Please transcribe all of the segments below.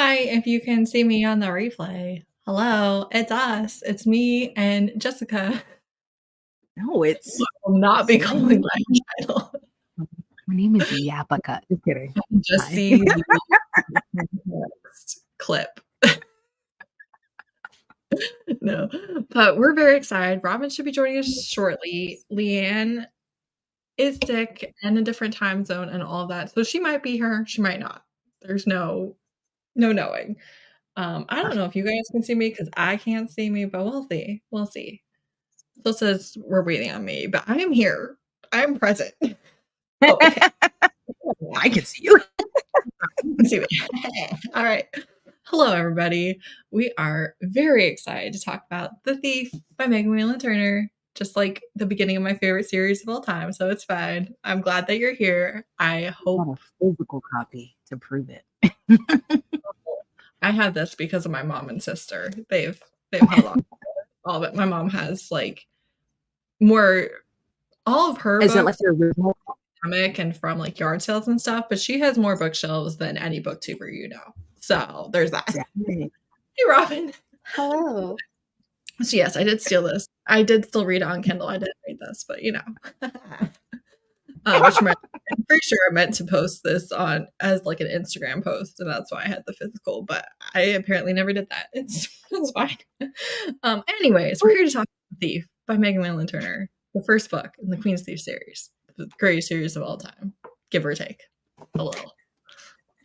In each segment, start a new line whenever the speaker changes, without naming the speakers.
Hi, if you can see me on the replay. Hello, it's us. It's me and Jessica.
No, it's
Will not be calling
my
my title.
name is Yapaka. Just kidding.
Just
Hi.
see the next clip. No, but we're very excited. Robin should be joining us shortly. Leanne is sick and a different time zone and all of that. So she might be here, she might not. There's no knowing. I don't know if you guys can see me because I can't see me, but we'll see. We'll see. Still says we're waiting on me, but I am here. I'm present. Oh, okay.
I can see you.
See me. All right. Hello, everybody. We are very excited to talk about The Thief by Megan Whalen Turner, just like the beginning of my favorite series of all time. So it's fine. I'm glad that you're here. I hope
a physical copy to prove it.
I have this because of my mom and sister. They've held on to all of it. My mom has like more all of her
Is
books.
it like the original?
And from like yard sales and stuff, but she has more bookshelves than any booktuber you know. So there's that.
Exactly.
Hey, Robin.
Hello.
So yes, I did steal this. I did still read it on Kindle. I didn't read this, but you know. I'm pretty sure I meant to post this on as like an Instagram post, and that's why I had the physical, but I apparently never did that. It's fine. Anyways, we're here to talk about The Thief by Megan Whalen Turner, the first book in the Queen's Thief series, the greatest series of all time, give or take a little.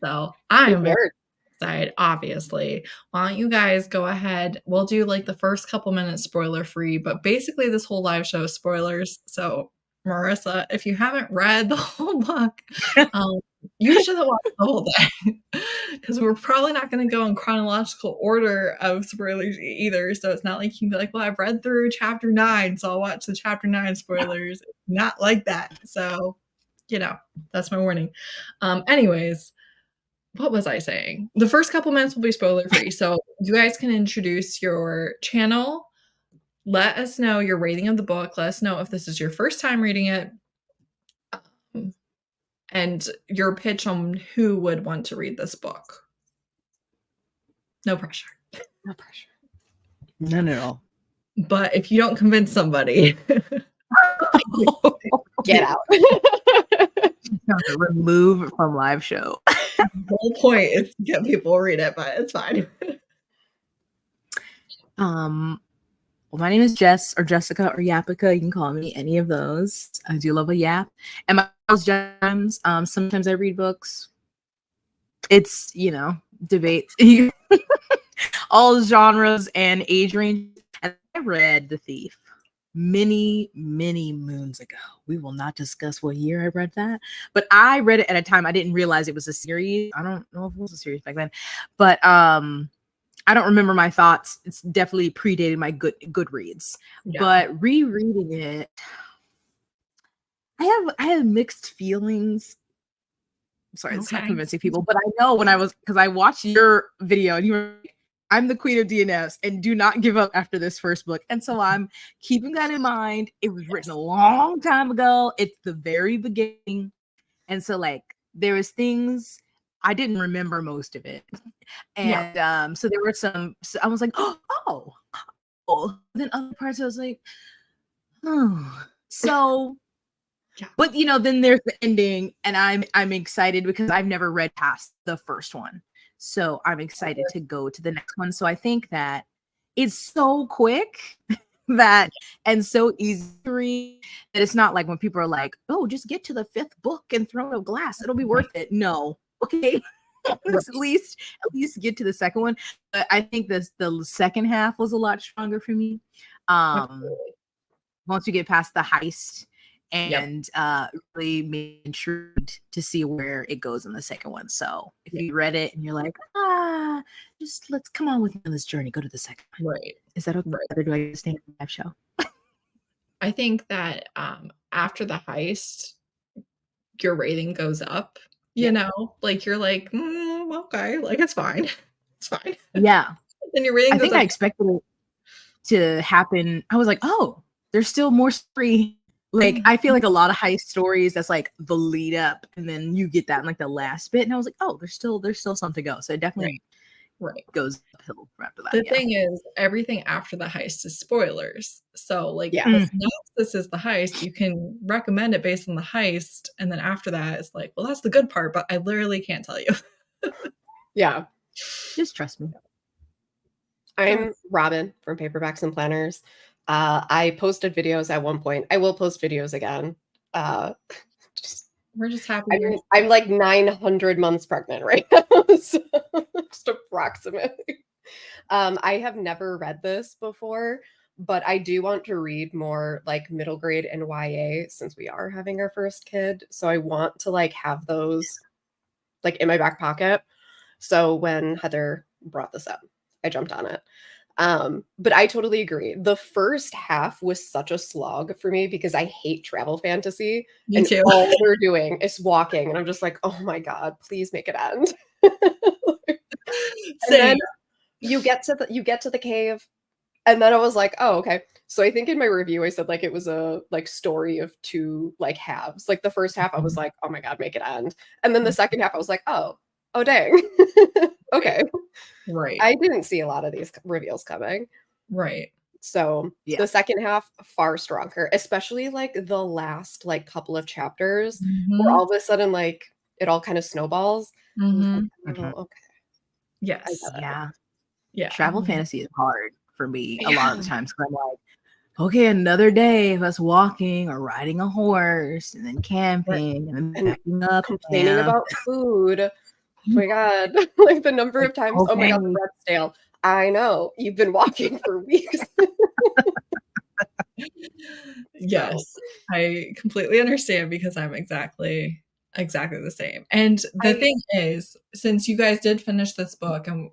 So I'm very excited, obviously. Why don't you guys go ahead? We'll do like the first couple minutes spoiler free, but basically this whole live show is spoilers. So Marissa, if you haven't read the whole book, you should have watched the whole thing because we're probably not going to go in chronological order of spoilers either. So it's not like you can be like, well, I've read through chapter 9, so I'll watch the chapter 9 spoilers. Not like that. So, you know, that's my warning. Anyways, what was I saying? The first couple minutes will be spoiler free. So you guys can introduce your channel. Let us know your rating of the book. Let us know if this is your first time reading it. And your pitch on who would want to read this book. No pressure.
No pressure.
None at all.
But if you don't convince somebody,
get out.
Remove from live show.
The whole point is to get people to read it, but it's fine.
Well, my name is Jess or Jessica or Yapika. You can call me any of those. I do love a yap. And my house gems. Sometimes I read books. It's, you know, debates. All genres and age range. And I read The Thief many moons ago. We will not discuss what year I read that, but I read it at a time I didn't realize it was a series. I don't know if it was a series back then, but I don't remember my thoughts. It's definitely predated my Goodreads. Yeah. But rereading it, I have mixed feelings. Sorry, it's not convincing people, but I know because I watched your video and you were like, I'm the queen of DNFs and do not give up after this first book. And so I'm keeping that in mind. It was written a long time ago. It's the very beginning. And so like there was things I didn't remember most of it. And so there were some, so I was like, oh. Then other parts I was like, oh. So but you know, then there's the ending, and I'm excited because I've never read past the first one. So I'm excited to go to the next one. So I think that it's so quick and so easy to read that it's not like when people are like, oh, just get to the 5th book and throw it a glass. It'll be worth it. No. Okay. Let's at least get to the second one. But I think the second half was a lot stronger for me. Once you get past the heist and really made intrigued to see where it goes in the second one. So if you read it and you're like, just let's come on with me on this journey, go to the second one. Right. Is that okay? Right. Or do I stay in the live show?
I think that after the heist, your rating goes up, you know, like you're like, okay, like it's fine. It's fine.
Yeah.
Then your rating goes
up. I expected it to happen. I was like, oh, there's still more story. Like, I feel like a lot of heist stories, that's like the lead up, and then you get that in like the last bit. And I was like, oh, there's still something else. So it definitely
Right.
goes uphill after that.
The thing is, everything after the heist is spoilers. So, like,
Yeah.
the synopsis is the heist. You can recommend it based on the heist, and then after that, it's like, well, that's the good part, but I literally can't tell you.
Yeah.
Just trust me.
I'm Robin from Paperbacks and Planners. I posted videos at one point. I will post videos again.
We're just happy.
I'm like 900 months pregnant right now, so just approximately. I have never read this before, but I do want to read more like middle grade and YA since we are having our first kid. So I want to like have those like in my back pocket. So when Heather brought this up, I jumped on it. But I totally agree. The first half was such a slog for me because I hate travel fantasy.
Me too.
All they're doing is walking. And I'm just like, oh my God, please make it end. And then you get to the cave. And then I was like, oh, okay. So I think in my review I said like it was a like story of two like halves. Like the first half I was like, oh my God, make it end. And then the second half I was like, oh dang. Okay.
Right.
I didn't see a lot of these reveals coming.
Right.
So the second half far stronger, especially like the last like couple of chapters where all of a sudden like it all kind of snowballs. Like, oh, okay.
Yes.
Yeah. Travel fantasy is hard for me a lot of the times. I'm like, okay, another day of us walking or riding a horse and then camping and then packing up,
complaining about food. Oh my God, like the number of times. Oh my God, the bread's stale. I know you've been walking for weeks.
Yes, I completely understand because I'm exactly the same. And the thing is, since you guys did finish this book and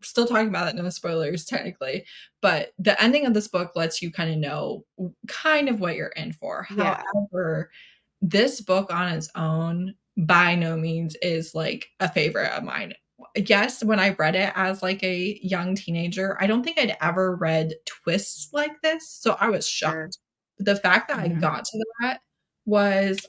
still talking about it, no spoilers technically, but the ending of this book lets you kind of know kind of what you're in for.
Yeah.
However, this book on its own by no means is like a favorite of mine. Yes, when I read it as like a young teenager, I don't think I'd ever read twists like this, so I was shocked. But the fact that I got to that was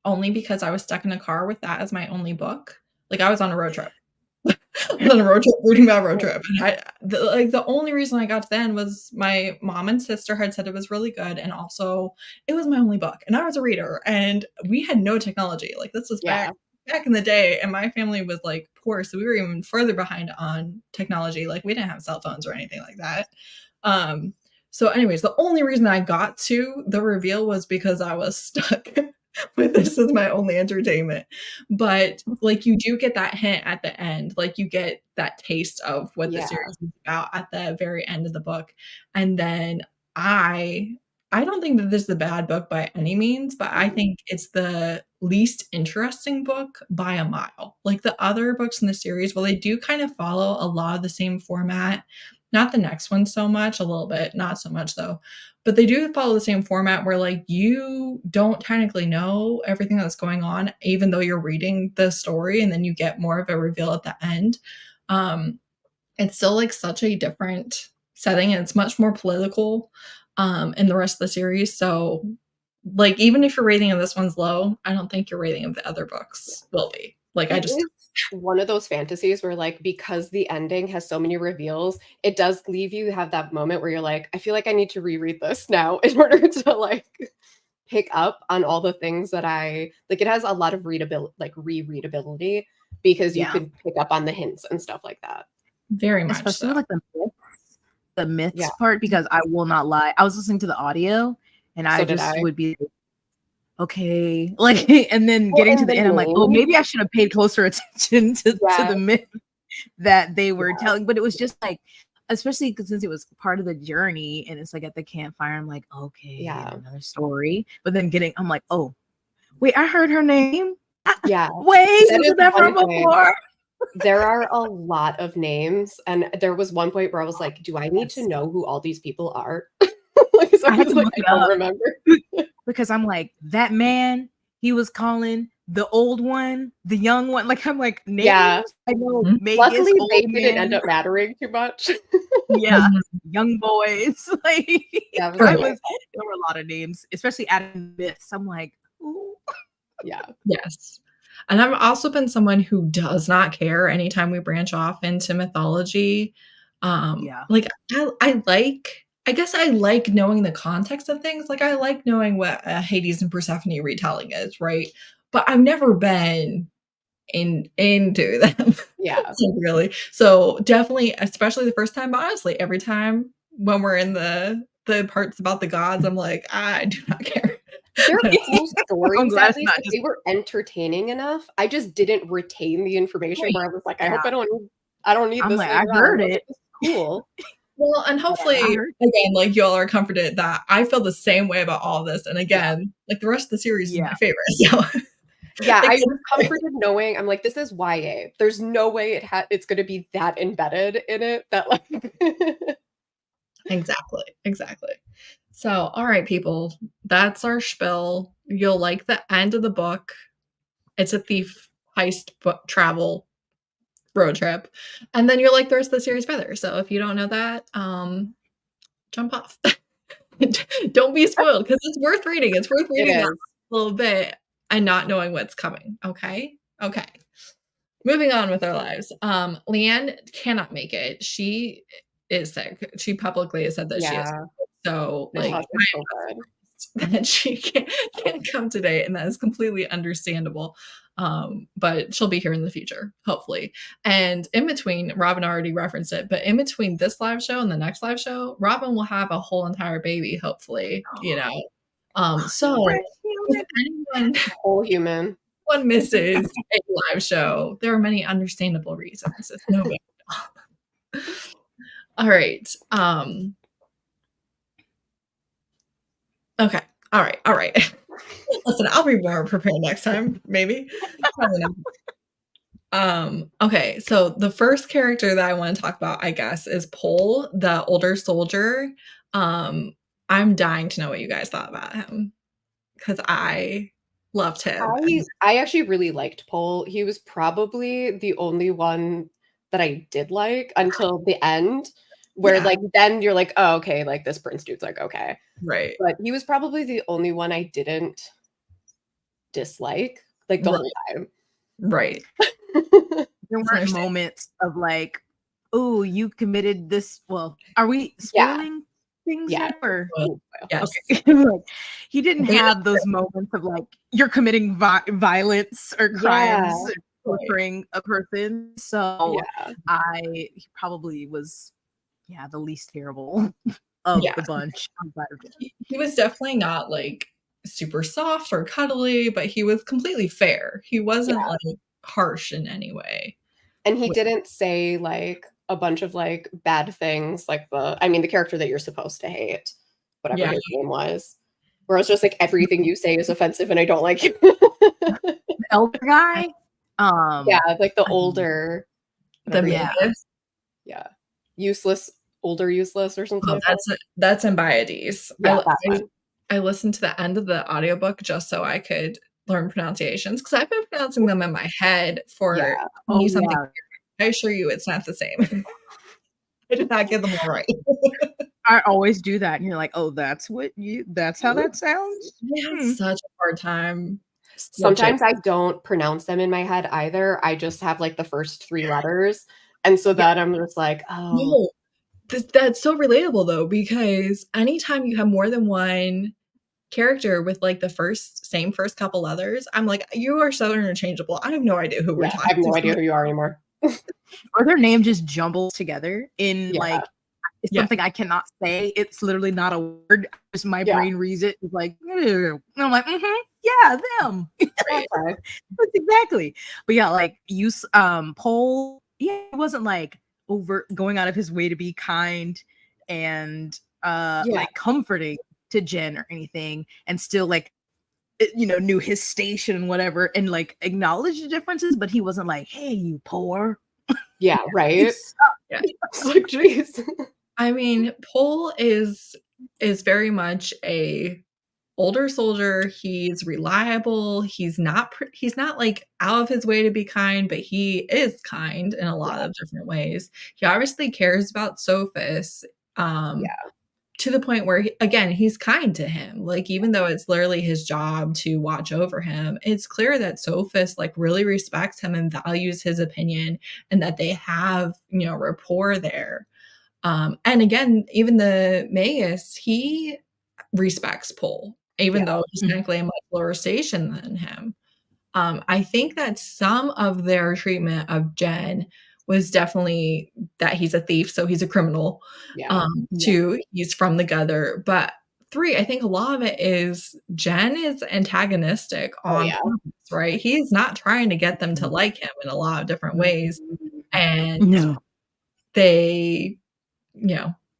only because I was stuck in a car with that as my only book. Like I was on a road trip. On a road trip, reading about road trip. And the only reason I got to the end was my mom and sister had said it was really good, and also it was my only book, and I was a reader, and we had no technology. Like this was back in the day, and my family was like poor, so we were even further behind on technology. Like we didn't have cell phones or anything like that. So anyways, the only reason I got to the reveal was because I was stuck with this as my only entertainment. But like you do get that hint at the end, like you get that taste of what the series is about at the very end of the book. And then I don't think that this is a bad book by any means, but I think it's the least interesting book by a mile. Like the other books in the series, well, they do kind of follow a lot of the same format. Not the next one so much, a little bit, not so much though. But they do follow the same format where like you don't technically know everything that's going on, even though you're reading the story, and then you get more of a reveal at the end. It's still like such a different setting, and it's much more political in the rest of the series. So like even if your rating of this one's low, I don't think your rating of the other books will be. Like I just
one of those fantasies where like because the ending has so many reveals, it does leave you have that moment where you're like, I feel like I need to reread this now in order to like pick up on all the things that I like. It has a lot of rereadability because you can pick up on the hints and stuff like that.
Very much,
especially with like the myths part, because I will not lie, I was listening to the audio and I would be okay, like, and then getting to the end, I'm like, oh, maybe I should have paid closer attention to the myth that they were telling. But it was just like, especially because since it was part of the journey, and it's like at the campfire, I'm like, okay, another story. But then I'm like, oh, wait, I heard her name.
Yeah,
wait, was that from before?
There are a lot of names, and there was one point where I was like, do I need to know who all these people are? Like, I don't remember.
Because I'm like, that man, he was calling the old one, the young one. Like, I'm like, names? I know.
Luckily, they didn't end up mattering too much.
Young boys. Like, there were a lot of names, especially adding myths. I'm like, ooh.
Yeah.
Yes. And I've also been someone who does not care anytime we branch off into mythology.
Yeah.
Like, I guess I like knowing the context of things. Like, I like knowing what a Hades and Persephone retelling is, right? But I've never been into them,
Yeah.
really. So, definitely, especially the first time, but honestly, every time when we're in the parts about the gods, I'm like, "I do not care."
There are cool
I'm
stories,
glad
at
it's
least,
not
like,
just
they were entertaining enough. I just didn't retain the information
right.
where I was like,
Yeah.
I don't need
Uh,
I'm
this
like, I
later on."
heard
I was
it.
like, "This is cool."
Well, and
Yeah, I
hopefully,
heard.
again, like, y'all are comforted that I feel the same way about all this, and
Yeah.
again, like, the rest of the series is
Yeah.
my favorite, so,
Yeah,
like,
I was comforted knowing I'm like, "This is YA. There's no way it's gonna be that embedded in it that, like"
exactly, exactly. So, alright, people, that's our spiel. You'll like the end of the book. It's a thief heist book travel road trip, and then you'll like the rest of the series better, so if you don't know that, jump off. Don't be spoiled because it's worth reading. It's worth
It
reading that
is.
little bit and not knowing what's coming. Okay. Okay. Moving on with our lives. Leanne cannot make it. She is sick. She publicly has said that she is.
Yeah.
So,
I
like,
saw this so good.
that she can't come today, and that is completely understandable. But she'll be here in the future, hopefully. And in between, Robin already referenced it, but in between this live show and the next live show, Robin will have a whole entire baby, hopefully, you know. So if
Whole human.
anyone misses a live show, there are many understandable reasons. It's no big deal. All right. Okay. All right. All right. Listen, I'll be more prepared next time, maybe. Probably not. Okay, so the first character that I want to talk about, I guess, is Pole, the older soldier. Um, I'm dying to know what you guys thought about him because I loved him.
I actually really liked Pole. He was probably the only one that I did like until the end, where,
Yeah,
like, then you're like, "Oh, okay, like, this prince dude's, like, okay."
right.
But he was probably the only one I didn't dislike, like, the whole
Right,
time.
right.
There
It's
weren't
understandable.
moments of like, "Oh, you committed this." Well, are we
Yeah,
spoiling things
yeah.
now or
Well,
Ooh, well.
yes.
okay. Like, he didn't
Abandoned
have those moments of like you're committing violence or
Yeah,
crimes or
right.
torturing a person. So
yeah,
he probably was, yeah, the least terrible of
Yeah.
the bunch outside of him.
He was definitely not, like, super soft or cuddly, but he was completely fair. He wasn't,
yeah.
like, harsh in any way.
And he
Wait,
didn't say, like, a bunch of, like, bad things, like the character that you're supposed to hate, whatever
Yeah.
his name was, where it's just like, "Everything you say is offensive, and I don't like you."
the elder guy,
Yeah, like the
I mean,
older
The
whatever his
yeah,
name is.
Magus.
Yeah. Useless, older useless or something
Oh,
like that.
that's Embiodes.
Yeah, that one.
I listened to the end of the audiobook just so I could learn pronunciations because 'cause I've been pronouncing them in my head
Yeah.
for
oh
20 something.
yeah.
I assure you it's not the same. I did not get them all right.
I always do that, and you're like, "Oh, that's how that sounds?"
I had
Hmm.
such a hard time switching.
Sometimes I don't pronounce them in my head either, I just have, like, the first 3 letters, and so
Yeah,
then I'm just like, "Oh."
No, that's so relatable though, because anytime you have more than one character with, like, the first couple letters, I'm like, "You are so interchangeable. I have no idea who we're
Yeah, I
talking
have no idea
about."
who you are anymore.
or their name just jumbles together in,
Yeah,
like, it's
Yeah,
something I cannot say, it's literally not a word, just my
yeah,
brain reads it, it's like, "Ew," and I'm like, "Mhm, yeah, them."
right.
okay.
That's exactly. But yeah, like, Paul, yeah, he wasn't, like, over going out of his way to be kind and,
Yeah,
like, comforting to Jen or anything, and still, like, knew his station and whatever, and like acknowledged the differences, but he wasn't like, "Hey, you poor."
yeah,
You
right?
suck.
Yeah.
It's like, "Jeez."
I mean, Pole is very much a older soldier. He's reliable. He's not like out of his way to be kind, but he is kind in a lot
Yeah,
of different ways. He obviously cares about Sophus. Um,
yeah.
to the point where, again, he's kind to him. Like, even though it's literally his job to watch over him, it's clear that Sophus like really respects him and values his opinion, and that they have, rapport there. And again, even the Magus, he respects Pole, even though he's technically a much lower station than him. I think that some of their treatment of Jen was definitely that he's a thief, so he's a criminal. Two, he's from the gutter. But three, I think a lot of it is Jen is antagonistic on purpose, right? He's not trying to get them to like him in a lot of different ways. And they,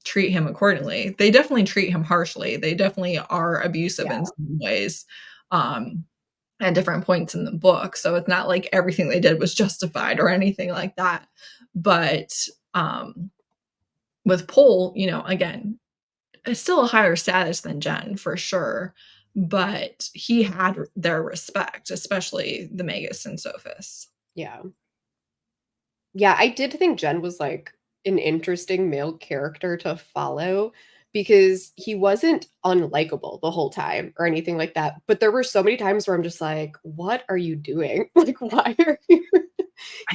treat him accordingly. They definitely treat him harshly. They definitely are abusive in some ways. At different points in the book. So it's not like everything they did was justified or anything like that. But with Pole, again, it's still a higher status than Jen for sure. But he had their respect, especially the Magus and Sophus.
Yeah. Yeah, I did think Jen was like an interesting male character to follow, because he wasn't unlikable the whole time or anything like that. But there were so many times where I'm just like, what are you doing? Like, why are you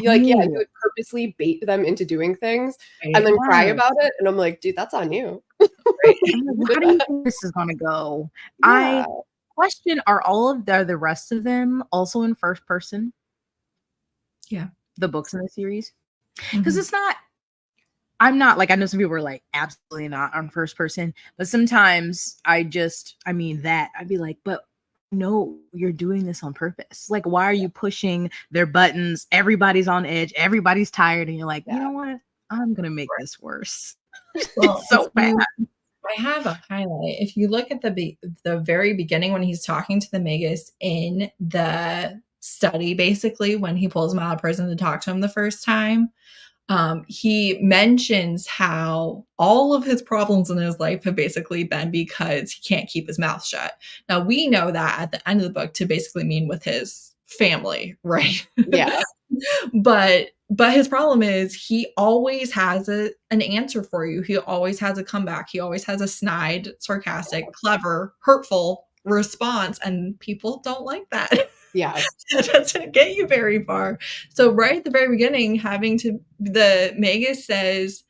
like, you would purposely bait them into doing things and then cry about it. And I'm like, dude, that's on you.
Right? How do you think this is gonna go? I question, are all of the rest of them also in first person?
Yeah.
The books in the series? Because it's not, I'm not like, I know some people are like, absolutely not on first person, but sometimes I'd be like, but no, you're doing this on purpose. Like, why are you pushing their buttons? Everybody's on edge, everybody's tired, and you're like, you know what? I'm gonna make this worse.
Well,
it's so bad.
I have a highlight. If you look at the very beginning when he's talking to the Magus in the study, basically when he pulls him out of prison to talk to him the first time, he mentions how all of his problems in his life have basically been because he can't keep his mouth shut. Now, we know that at the end of the book to basically mean with his family, right?
Yeah.
But his problem is he always has an answer for you. He always has a comeback. He always has a snide, sarcastic, clever, hurtful response, and people don't like that.
Yeah.
That doesn't get you very far. So right at the very beginning, the Magus says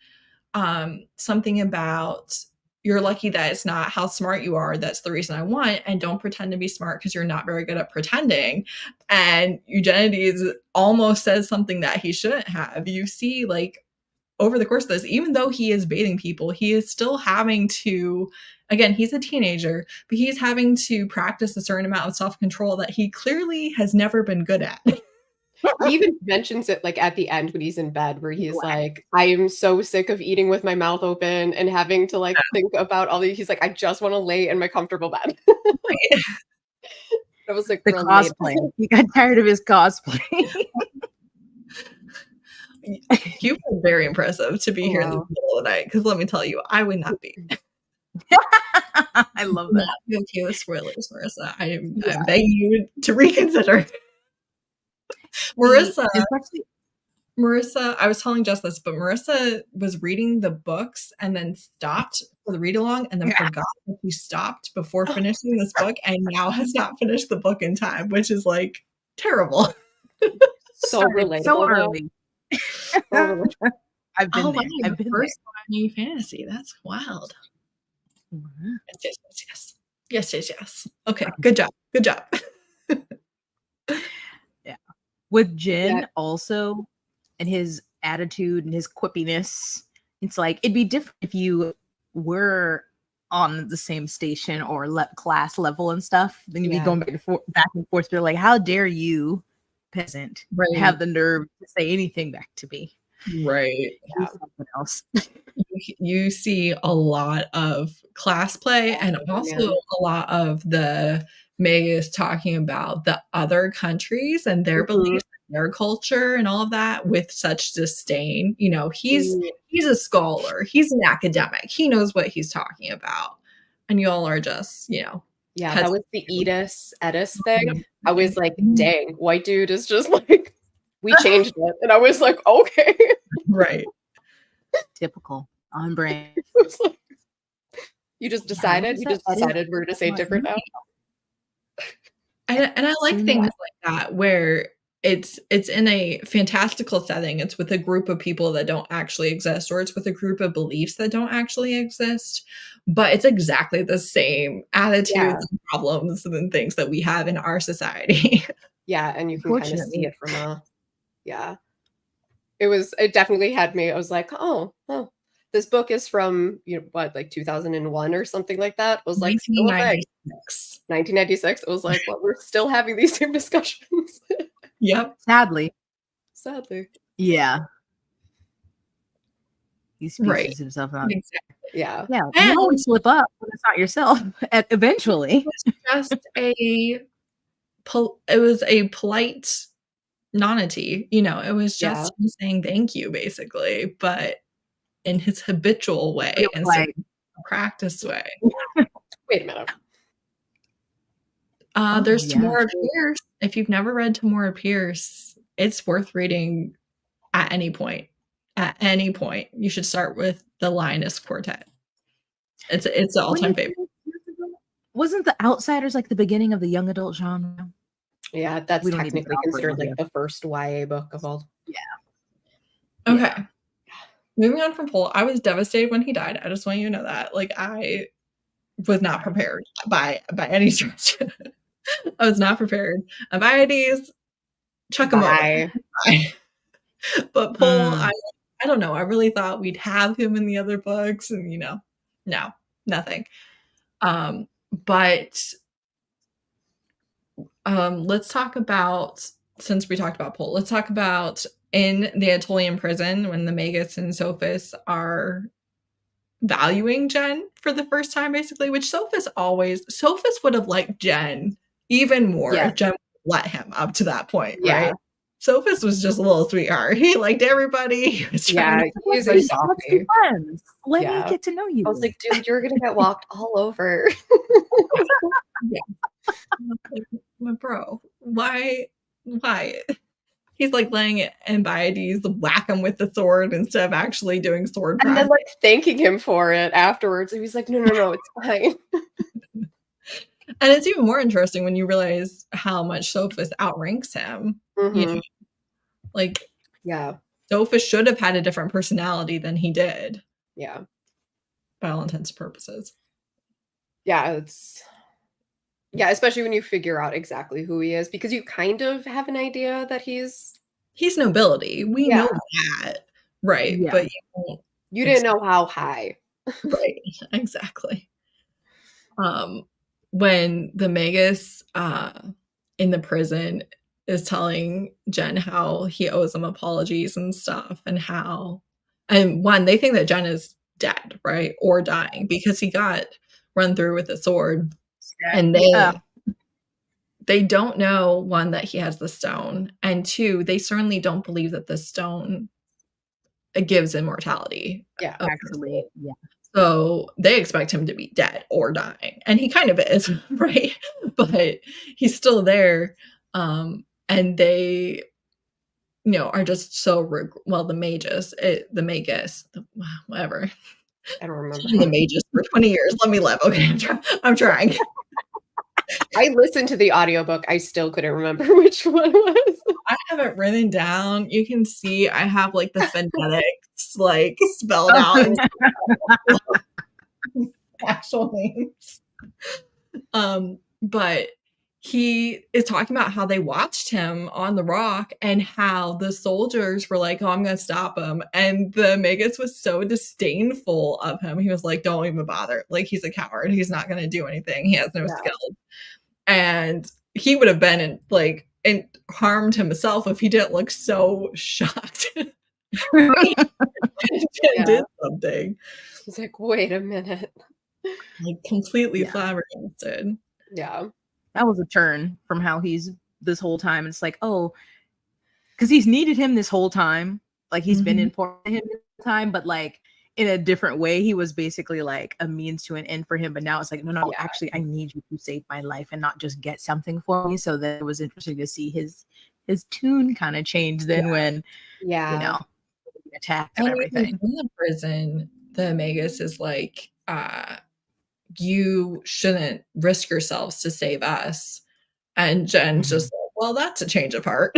something about, you're lucky that it's not how smart you are. That's the reason I want. And don't pretend to be smart because you're not very good at pretending. And Eugenides almost says something that he shouldn't have. You see, like, over the course of this, even though he is baiting people, he is still having to, again, he's a teenager, but he's having to practice a certain amount of self-control that he clearly has never been good at.
He even mentions it like at the end when he's in bed, where he's like, I am so sick of eating with my mouth open and having to like think about all these. He's like, I just want to lay in my comfortable bed. That was like
the cosplay. He got tired of his cosplay.
You've been very impressive to be here in the middle of the night, because let me tell you, I would not be.
I love that.
Not okay with spoilers, Marissa. I'm begging you to reconsider. Marissa, I was telling Jess this, but Marissa was reading the books and then stopped for the read along and then forgot that she stopped before finishing this book, and now has not finished the book in time, which is like terrible.
So relatable.
So early. I've been there.
I've been first new fantasy. That's wild. Mm-hmm. Yes. Okay, good job.
Yeah. With Jin also, and his attitude and his quippiness, it's like it'd be different if you were on the same station or class level and stuff. Then you'd be going back and forth. They're like, how dare you, peasant, have the nerve to say anything back to me?
Right.
Yeah. Something else.
You see a lot of class play, and also a lot of the Magus talking about the other countries and their beliefs, their culture, and all of that with such disdain. You know, he's a scholar, he's an academic, he knows what he's talking about, and you all are just,
Yeah, that was the Edis thing. I was like, dang, white dude is just like, we changed it. And I was like, okay.
Right.
Typical. On brand.
You just decided? You just decided we're to say different now?
And I like things like that where it's in a fantastical setting. It's with a group of people that don't actually exist, or it's with a group of beliefs that don't actually exist. But it's exactly the same attitudes and problems and things that we have in our society.
Yeah, and you can kind of see it from a it definitely had me. I was like, oh, this book is from, you know, what, like 2001 or something like that. It was like still a thing. 1996. It was like, well, we're still having these same discussions.
Yep.
Sadly.
Yeah.
He speaks himself out.
Exactly.
Yeah.
Yeah. You always slip up when it's not yourself. Eventually.
It was just it was a polite nonity, you know, it was just him saying thank you, basically, but in his habitual way instead of a practice way.
Wait a minute.
There's Tamora Pierce. If you've never read Tamora Pierce, it's worth reading at any point. At any point, you should start with the Lioness Quartet. It's an all-time favorite.
Wasn't The Outsiders like the beginning of the young adult genre?
Yeah, that's technically considered like the first YA book of all.
Yeah.
Okay. Yeah. Moving on from Pohl, I was devastated when he died. I just want you to know that. Like, I was not prepared by any stretch. I was not prepared. Abiedes, chuck him over. But Pohl, I don't know. I really thought we'd have him in the other books, and you know, no, nothing. But let's talk about, since we talked about Pohl, let's talk about in the Aetolian prison when the Magus and Sophus are valuing Jen for the first time, basically, which Sophus would have liked Jen even more if Jen let him up to that point, right? Sophus was just a little sweetheart. He liked everybody. He was trying
he was a softie.
Let me get to know you.
I was like, dude, you're gonna get walked all over.
My bro, why? He's like letting Abiedes whack him with the sword instead of actually doing sword practice.
And then like thanking him for it afterwards. And he's like, no, it's fine.
And it's even more interesting when you realize how much Sophus outranks him.
Mm-hmm.
You know? Like, Sophus should have had a different personality than he did.
Yeah.
By all intents and purposes.
Yeah, especially when you figure out exactly who he is, because you kind of have an idea that he's
nobility. We know that. Right. Yeah. But
you didn't know how high.
Right. Exactly. When the Magus in the prison is telling Jen how he owes him apologies and stuff, and one, they think that Jen is dead, right? Or dying because he got run through with a sword. And they don't know, one, that he has the stone, and two, they certainly don't believe that the stone gives immortality.
Yeah, actually,
So they expect him to be dead or dying, and he kind of is, right? But he's still there, and they, you know, are just so the Magus, whatever.
I don't remember
the Magus for 20 years. Let me live. Okay, I'm trying.
I listened to the audiobook. I still couldn't remember which one was.
I have it written down. You can see I have like the phonetics like spelled out and actual names. But he is talking about how they watched him on the rock and how the soldiers were like, oh, I'm going to stop him. And the Magus was so disdainful of him. He was like, don't even bother. Like, he's a coward. He's not going to do anything. He has no skills. And he would have been and harmed himself if he didn't look so shocked. Did something.
He's like, wait a minute.
Like completely flabbergasted.
Yeah.
That was a turn from how he's this whole time. It's like, oh, because he's needed him this whole time. Like he's been important to him this whole time, but like in a different way. He was basically like a means to an end for him. But now it's like, no, actually, I need you to save my life and not just get something for me. So that it was interesting to see his tune kind of change then when, you know, attacked and everything.
In the prison, the Magus is like, you shouldn't risk yourselves to save us. And Jen's just like, well, that's a change of heart.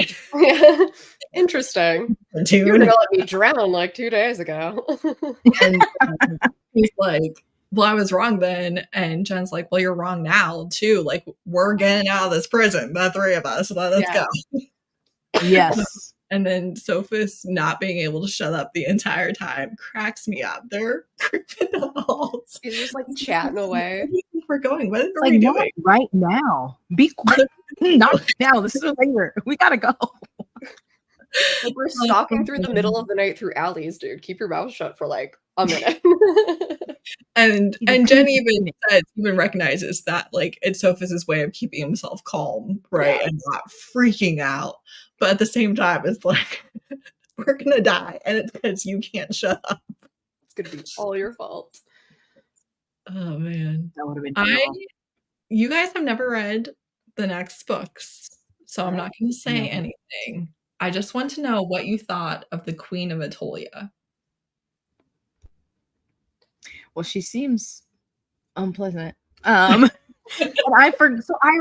Interesting.
Dude.
You were gonna let me drown like 2 days ago.
And he's like, well, I was wrong then. And Jen's like, well, you're wrong now too. Like, we're getting out of this prison, the three of us. Let's go.
Yes.
And then Sophus not being able to shut up the entire time cracks me up. They're creeping the halls.
He's just like chatting away.
Where do you think we're going? What are
Like,
we
not
doing?
right now. Be quiet. Not now. This is later. We gotta go.
Like, we're stalking through the middle of the night through alleys, dude. Keep your mouth shut for like a minute.
And Jen even recognizes that like it's Sophus's way of keeping himself calm, right?
Yeah.
And not freaking out. But at the same time, it's like we're gonna die, and it's because you can't shut up.
It's gonna be all your fault.
Oh man.
That would have been
You guys have never read the next books, so I'm not gonna say
No.
anything. I just want to know what you thought of the Queen of Atolia.
Well, she seems unpleasant. And I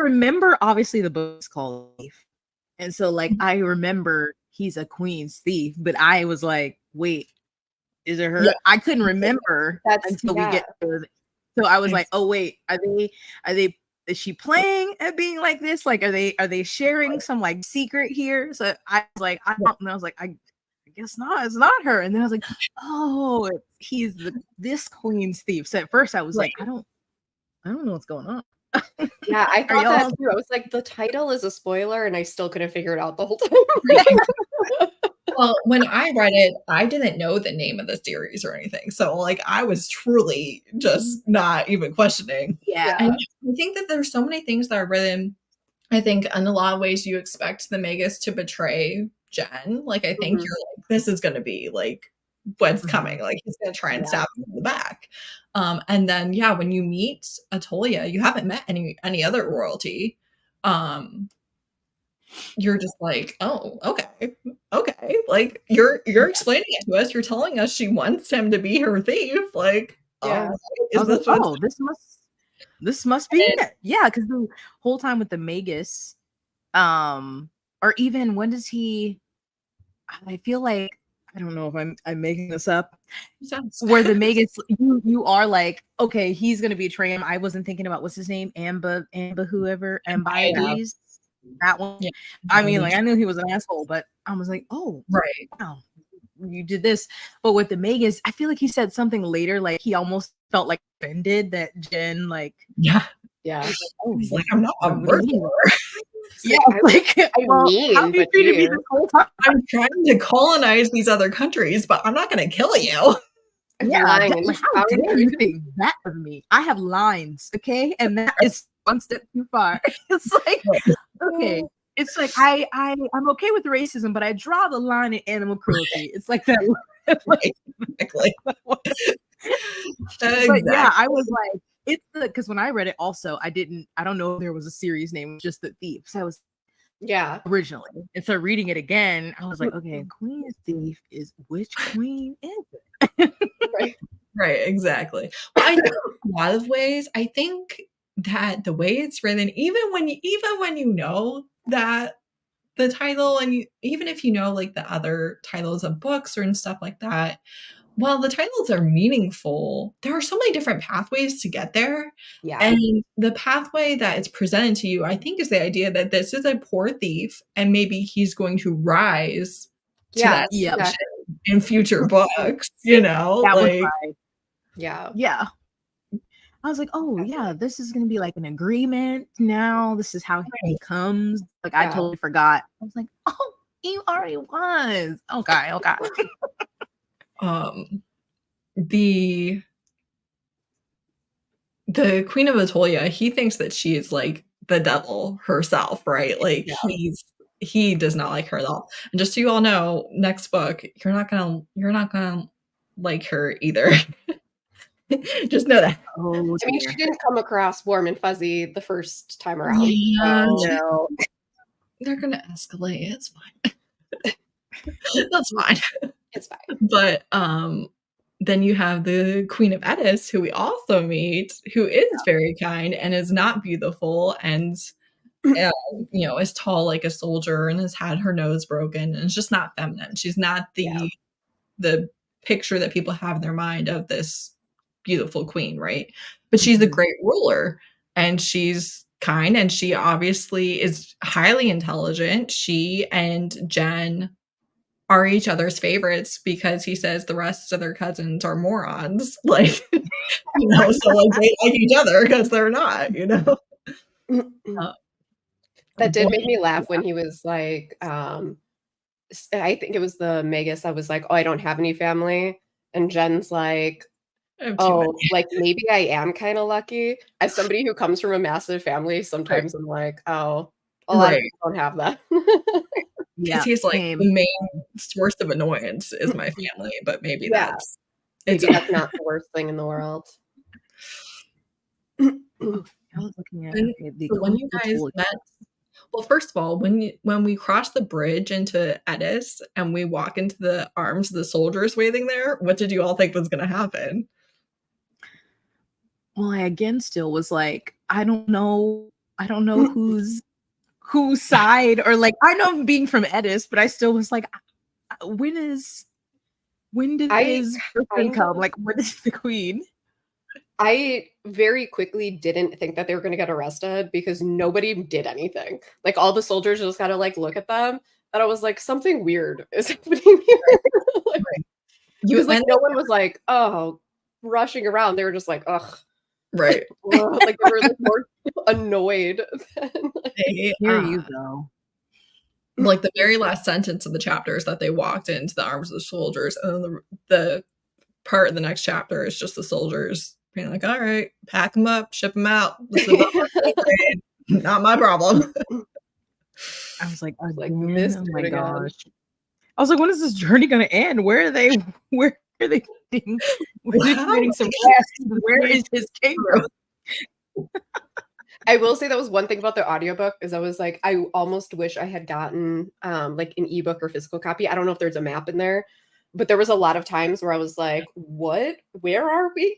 remember obviously the book's called Thief. And so like I remember he's a queen's thief, but I was like, wait, is it her?
Yeah.
I couldn't remember until we get to it. So I was like, oh wait, are they is she playing at being like this? Like are they sharing some like secret here? So I was like, I don't know. I was like, I guess not, it's not her. And then I was like, oh, he's this queen's thief. So at first I was like, I don't know what's going on.
Yeah, I thought that too. I was like, the title is a spoiler, and I still couldn't figure it out the whole time.
Well, when I read it, I didn't know the name of the series or anything. So like I was truly just not even questioning.
Yeah.
And I think that there's so many things that are written. I think in a lot of ways you expect the Magus to betray Jen. Like I think you're like, this is gonna be like what's coming. Like he's gonna try and stab him in the back. And then when you meet Atolia, you haven't met any other royalty. You're just like, oh, okay. Like you're explaining it to us. You're telling us she wants him to be her thief. Like,
this must be it. Yeah, because the whole time with the Magus, or even when does he? I feel like I don't know if I'm making this up. Where the Magus, you are like, okay, he's gonna betray him. I wasn't thinking about what's his name, Amba, whoever, Ambiades. That one. Yeah. I mean, like I knew he was an asshole, but I was like, oh,
right,
wow, you did this. But with the Magus, I feel like he said something later, like he almost felt like offended that Jen, like,
yeah,
he's like, I'm not a murderer.
Yeah, like
how do you treat me this
whole time? I'm trying to colonize these other countries, but I'm not going to kill you.
Yeah, how dare you think that of me? I have lines, okay, and that is one step too far. It's like, okay, it's like I'm okay with racism, but I draw the line at animal cruelty. It's like that.
Exactly.
But yeah, I was like, it's because when I read it, also I don't know if there was a series name, just The Thief. So I was originally, and so reading it again, I was like, okay, Queen Thief is which queen is it?
Right, exactly. Well, I know in a lot of ways, I think that the way it's written, even when you know that the title, and even if you know like the other titles of books or and stuff like that, while the titles are meaningful, there are so many different pathways to get there.
Yeah.
And the pathway that is presented to you, I think, is the idea that this is a poor thief and maybe he's going to rise to that in future books, you know?
That
like,
was right. Yeah. I was like, oh yeah, this is gonna be like an agreement now. This is how he becomes. Like I totally forgot. I was like, oh, he already was. Okay.
The Queen of Atolia, he thinks that she is like the devil herself, right? Like he does not like her at all. And just so you all know, next book, you're not gonna like her either. Just know that.
Oh, I mean, she didn't come across warm and fuzzy the first time around.
Yeah, no. They're gonna escalate. It's fine. That's fine.
It's fine.
But then you have the Queen of Eddis, who we also meet, who is very kind and is not beautiful and is tall like a soldier and has had her nose broken and is just not feminine. She's not the picture that people have in their mind of this beautiful queen, right? But she's a great ruler and she's kind and she obviously is highly intelligent. She and Jen are each other's favorites because he says the rest of their cousins are morons. Like, so like they like each other because they're not,
That did make me laugh when he was like, I think it was the Magus that was like, oh, I don't have any family. And Jen's like, oh, like maybe I am kind of lucky. As somebody who comes from a massive family, sometimes I'm like, oh, a lot of people don't have that.
Because he's like, the main source of annoyance is my family, but maybe that's
not the worst thing in the world.
I was looking at
when you guys met. Well, first of all, when we cross the bridge into Eddis and we walk into the arms of the soldiers waiting there, what did you all think was going to happen?
Well, I again still was like, I don't know whose side, or like, I know I'm being from Eddis, but I still was like, when did his person come? Like, when is the queen?
I very quickly didn't think that they were going to get arrested because nobody did anything. Like all the soldiers just got to like look at them, and I was like, something weird is happening here. Because like no one was like, oh, rushing around. They were just like, ugh.
Right.
Like they were like more annoyed than like,
here you go.
Like the very last sentence of the chapter is that they walked into the arms of the soldiers, and then the part of the next chapter is just the soldiers being like, all right, pack them up, ship them out. Not my problem.
I was like, oh my gosh. I was like, when is this journey going to end? Where are they getting some rest? Where is his kingdom?
I will say that was one thing about the audiobook is I was like, I almost wish I had gotten like an ebook or physical copy. I don't know if there's a map in there, but there was a lot of times where I was like, what? Where are we?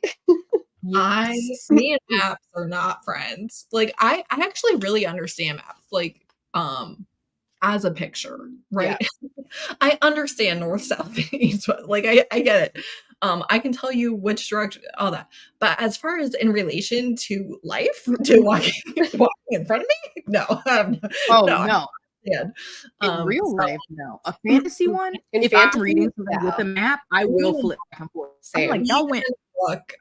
Me and maps are not friends. Like I actually really understand maps, like as a picture, right? Yeah. I understand north, south, east. Like I get it. I can tell you which direction, all that. But as far as in relation to life, to walking in front of me, no.
No. In real life, no. A fantasy one, if I'm reading something with a map, I will flip back and forth. I'm like, y'all went.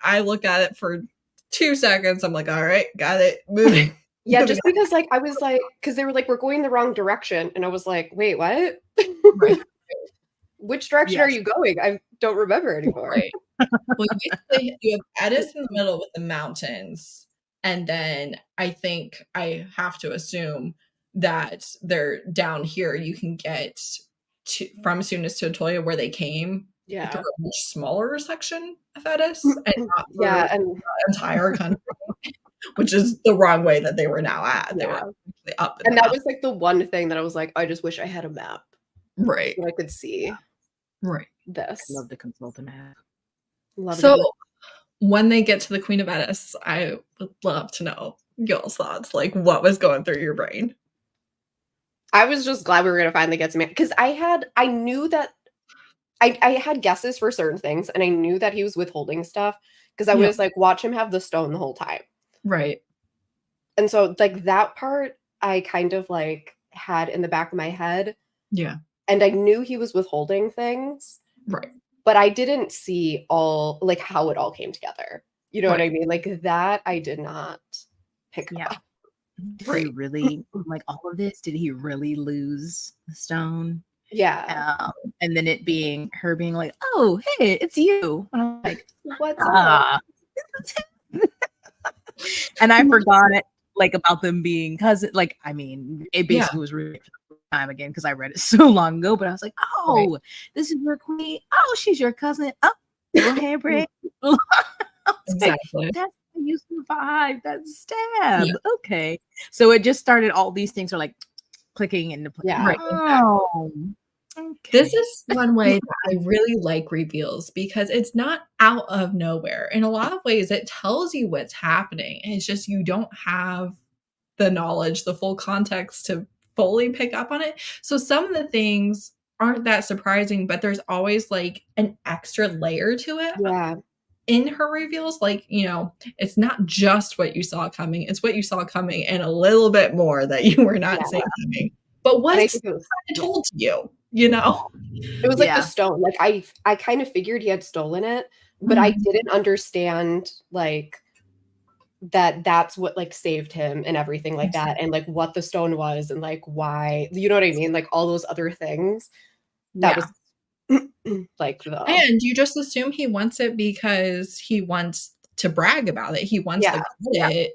I look at it for 2 seconds. I'm like, all right, got it, moving.
Yeah, just because like I was like, because they were like, we're going the wrong direction, and I was like, wait, what? Right. Which direction are you going? I don't remember anymore.
Right. Well, basically, you have Eddis in the middle with the mountains, and then I think I have to assume that they're down here. You can get from Sunis to Atoya where they came.
Yeah,
through a much smaller section of Eddis, and not and the entire country, which is the wrong way that they were now at. They were up,
and that was like the one thing that I was like, I just wish I had a map,
right?
So I could see,
right.
This.
I love to consult a map.
When they get to the Queen of Eddis, I would love to know y'all's thoughts. Like, what was going through your brain?
I was just glad we were going to finally get some, because I knew that I had guesses for certain things, and I knew that he was withholding stuff because I was like, watch him have the stone the whole time.
Right.
And so like that part I kind of like had in the back of my head.
Yeah.
And I knew he was withholding things.
Right.
But I didn't see all like how it all came together. You know what I mean? Like that I did not pick up.
Did he really like all of this? Did he really lose the stone?
Yeah.
And then it being her being like, oh, hey, it's you. And I'm like,
what's up?
And I forgot it, like about them being cousins. Like, I mean, it basically was really for the first time again because I read it so long ago. But I was like, oh, this is your queen. Oh, she's your cousin. Oh, little handbrake.
Exactly.
Like, that's how you survive that stab. Okay. So it just started. All these things are like clicking into place.
Yeah.
Oh.
This is one way that I really like reveals because it's not out of nowhere. In a lot of ways, it tells you what's happening. It's just you don't have the knowledge, the full context to fully pick up on it. So some of the things aren't that surprising, but there's always like an extra layer to it
Yeah.
in her reveals. Like, you know, it's not just what you saw coming, it's what you saw coming and a little bit more that you were not seeing coming. But
And I
what's
think it was
told to you, you know?
it was like the
Yeah.
stone. Like I kind of figured he had stolen it, but I
Mhm.
didn't understand like that's what like saved him and everything like that, and like what the stone was and like why, you know what I mean? Like all those other things. That
Yeah.
was like the
And you just assume he wants it because he wants to brag about it. He wants
yeah.
the credit.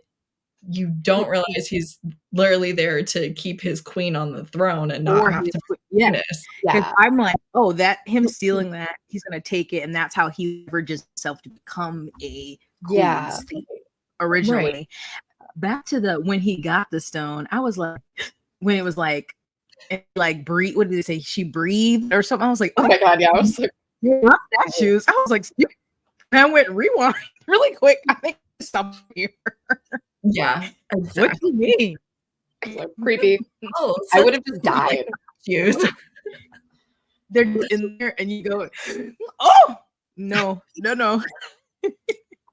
You don't realize he's literally there to keep his queen on the throne and not
Or
have
his
to
yeah.
this.
Because
Yeah.
I'm like, oh, that him stealing that, he's gonna take it, and that's how he leverages himself to become a
Yeah.
queen's thief originally. Back to the when he got the stone, I was like, when it was like, breathe. What did they say? She breathed or something. I was like,
Oh
oh
my god, yeah. I was like,
not statues. I was like, I went rewind really quick. I think stop here.
Yeah,
What
exactly.
do you mean?
creepy.
Oh,
I would have just died.
confused.
They're in there, and you go, oh no.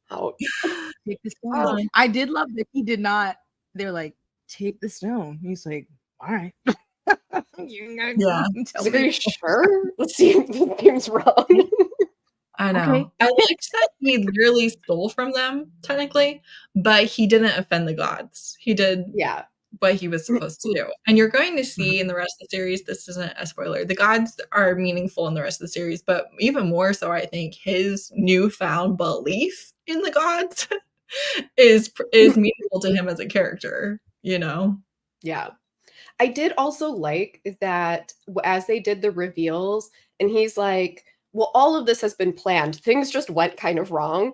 Ouch.
Take the stone.
Oh.
I did love that he did not. They're like, take the stone. He's like, all right.
Yeah.
Tell
Like, are
me.
you sure? This seems wrong.
I know.
Okay.
I liked that he literally stole from them, technically, but he didn't offend the gods. He did
Yeah.
what he was supposed to do. And you're going to see in the rest of the series, this isn't a spoiler, the gods are meaningful in the rest of the series, but even more so, I think his newfound belief in the gods is meaningful to him as a character, you know?
Yeah. I did also like that as they did the reveals, and he's like, well, all of this has been planned. Things just went kind of wrong.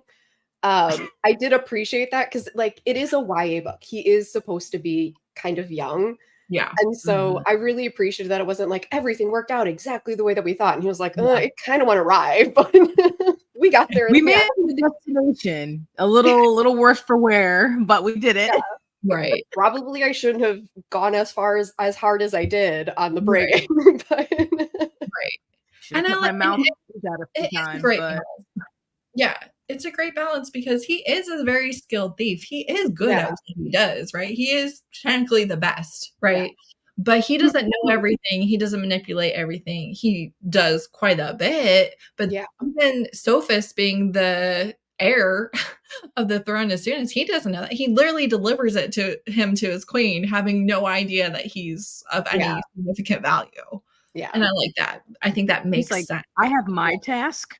I did appreciate that because, like, it is a YA book. He is supposed to be kind of young.
Yeah.
And so I really appreciated that it wasn't like everything worked out exactly the way that we thought. And he was like,
Yeah.
it kind of went awry, but we got there.
We made it to the destination. A little worse for wear, but we did it.
Yeah.
Right.
Probably I shouldn't have gone as hard as I did on the break. But
Right.
And I like my mouth out a few times,
great
but
balance. Yeah, it's a great balance because he is a very skilled thief. He is good at what he does, right? He is technically the best, right? Yeah. But he doesn't know everything. He doesn't manipulate everything. He does quite a bit, but even Sophus being the heir of the throne as soon as he doesn't know that. He literally delivers it to his queen, having no idea that he's of any significant value.
Yeah.
And I like that. I think that makes sense.
I have my task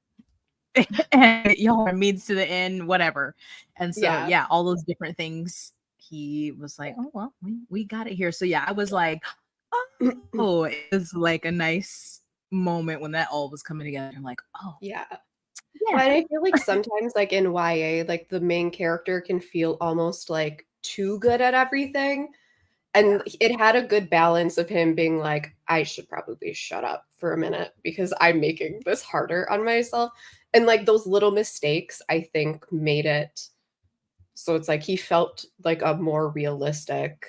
and y'all are means to the end, whatever. And so all those different things. He was like, oh well, we got it here. So I was like, oh, it was like a nice moment when that all was coming together. I'm like, oh
yeah. Well, and I feel like sometimes, like in YA, like the main character can feel almost like too good at everything. And it had a good balance of him being like, I should probably shut up for a minute because I'm making this harder on myself. And like those little mistakes, I think, made it so it's like he felt like a more realistic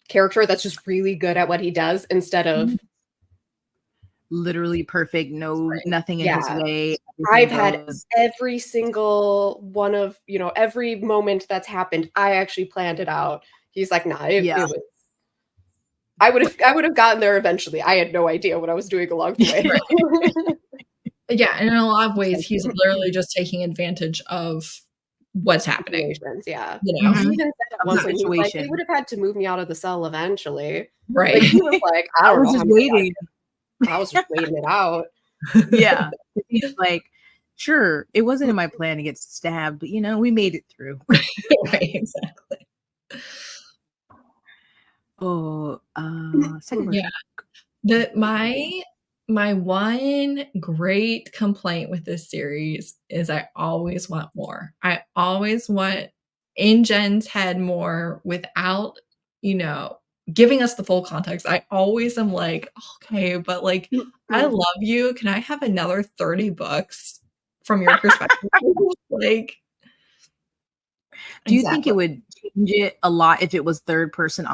character that's just really good at what he does instead of
literally perfect, nothing in his way.
I've had every single one of, every moment that's happened. I actually planned it out. He's like, nah, it was. I would have gotten there eventually. I had no idea what I was doing along the way.
Yeah, and in a lot of ways, he's literally just taking advantage of what's happening.
Yeah.
You know?
He even said at one point, he was like, they would have had to move me out of the cell eventually.
Right.
Like, he was like, I was just
waiting.
I was just waiting it out.
Yeah. He's like, sure, it wasn't in my plan to get stabbed, but we made it through.
Right, exactly.
Oh, second version.
My one great complaint with this series is I always want more. I always want in Jen's head more without, giving us the full context. I always am like, okay, but like, I love you. Can I have another 30 books from your perspective? Like,
do you think it would change it a lot if it was third person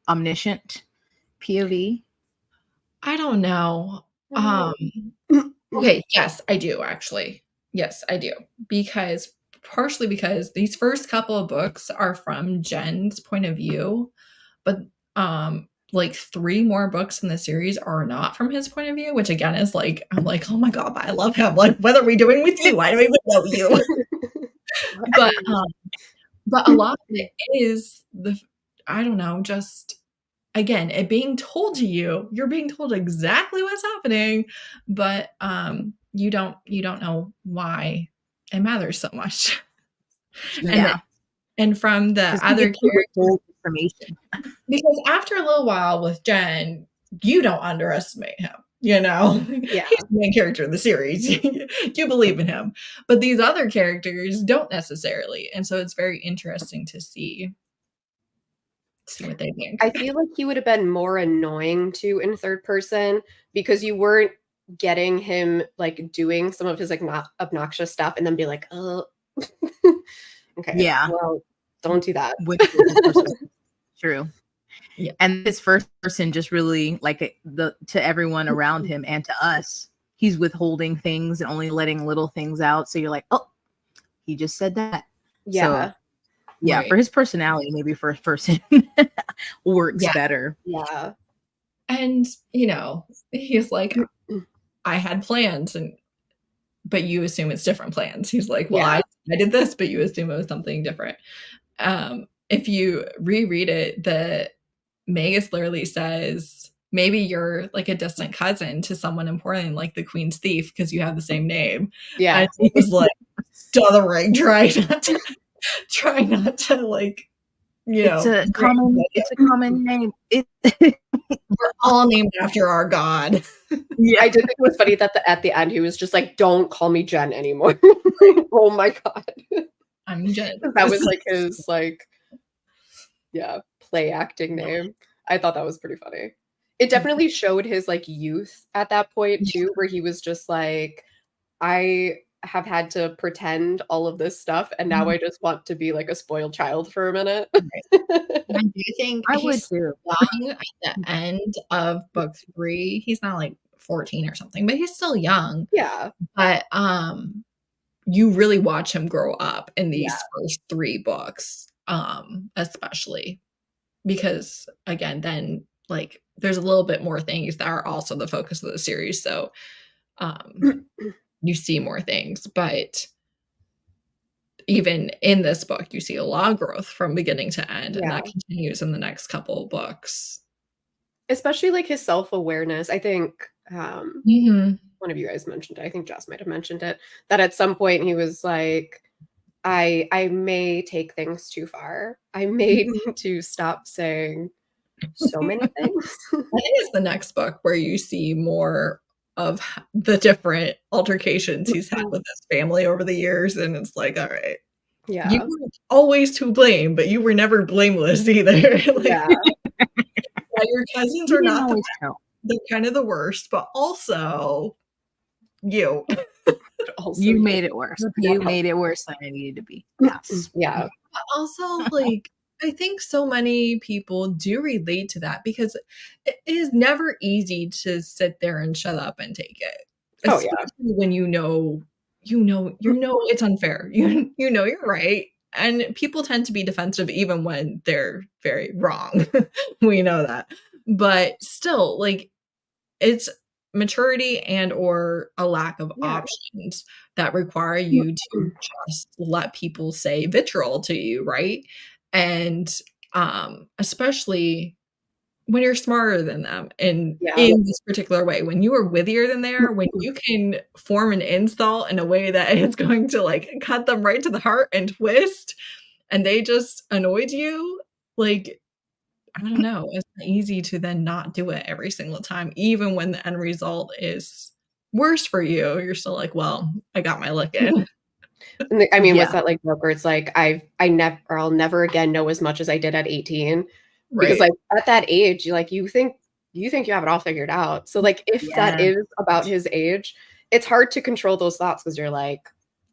omniscient POV?
I don't know. Okay, yes, I do actually. Yes, I do. Partially because these first couple of books are from Jen's point of view, but like 3 more books in the series are not from his point of view, which again is like, I'm like, oh my god, but I love him. Like, what are we doing with you? Why do we even know you? But a lot of it is I don't know, just again, it being told to you, you're being told exactly what's happening, but you don't know why it matters so much.
Yeah.
And from the other characters,
information.
because after a little while with Jen, you don't underestimate him.
Yeah.
He's the main character of the series. You believe in him. But these other characters don't necessarily. And so it's very interesting to see what they think.
I feel like he would have been more annoying too in third person because you weren't getting him like doing some of his like not obnoxious stuff and then be like, oh, okay,
yeah,
well, don't do that.
True.
Yeah.
And this first person just really like to everyone around him and to us, he's withholding things and only letting little things out. So you're like, oh, he just said that.
Yeah.
So, yeah,
right.
For his personality, maybe first person works better.
Yeah.
And, he's like, I had plans, but you assume it's different plans. He's like, well, I did this, but you assume it was something different. If you reread it, the Magus literally says, maybe you're like a distant cousin to someone important, like the Queen's Thief, because you have the same name.
Yeah.
And it was like, stuttering, try not to like,
it's a common name.
We're all named after our god.
Yeah, I did think it was funny that at the end he was just like, "Don't call me Jen anymore." Oh my god,
I'm Jen.
That was like his play acting name. I thought that was pretty funny. It definitely showed his like youth at that point too, where he was just like, I have had to pretend all of this stuff and now I just want to be like a spoiled child for a minute.
I do think
I would too.
Young at the end of book 3. He's not like 14 or something, but he's still young.
Yeah.
But you really watch him grow up in these first 3 books, especially because again, then like there's a little bit more things that are also the focus of the series. So you see more things, but even in this book, you see a lot of growth from beginning to end, and that continues in the next couple of books.
Especially like his self-awareness. I think one of you guys mentioned it. I think Joss might have mentioned it, that at some point he was like, I may take things too far. I may need to stop saying so many things.
I think it's the next book where you see more of the different altercations he's had with his family over the years, and it's like, all right, you were always to blame, but you were never blameless either. Your cousins are not they're kind of the worst, but also you
you made it worse. You made it worse than it needed to be. Yes.
Yeah.
But also, like, I think so many people do relate to that because it is never easy to sit there and shut up and take it. Especially when you know it's unfair. You know you're right. And people tend to be defensive even when they're very wrong. We know that. But still, like, it's maturity and or a lack of options that require you to just let people say vitriol to you, right? And especially when you're smarter than them and in this particular way, when you are wittier than they are, when you can form an insult in a way that is going to like cut them right to the heart and twist, and they just annoyed you, like, I don't know, it's not easy to then not do it every single time, even when the end result is worse for you. You're still like, well, I got my lick in.
I mean, what's that like book where it's like I'll never again know as much as I did at 18. Because
Right.
like at that age, you think you have it all figured out. So like if that
Yeah.
is about his age, it's hard to control those thoughts because you're like,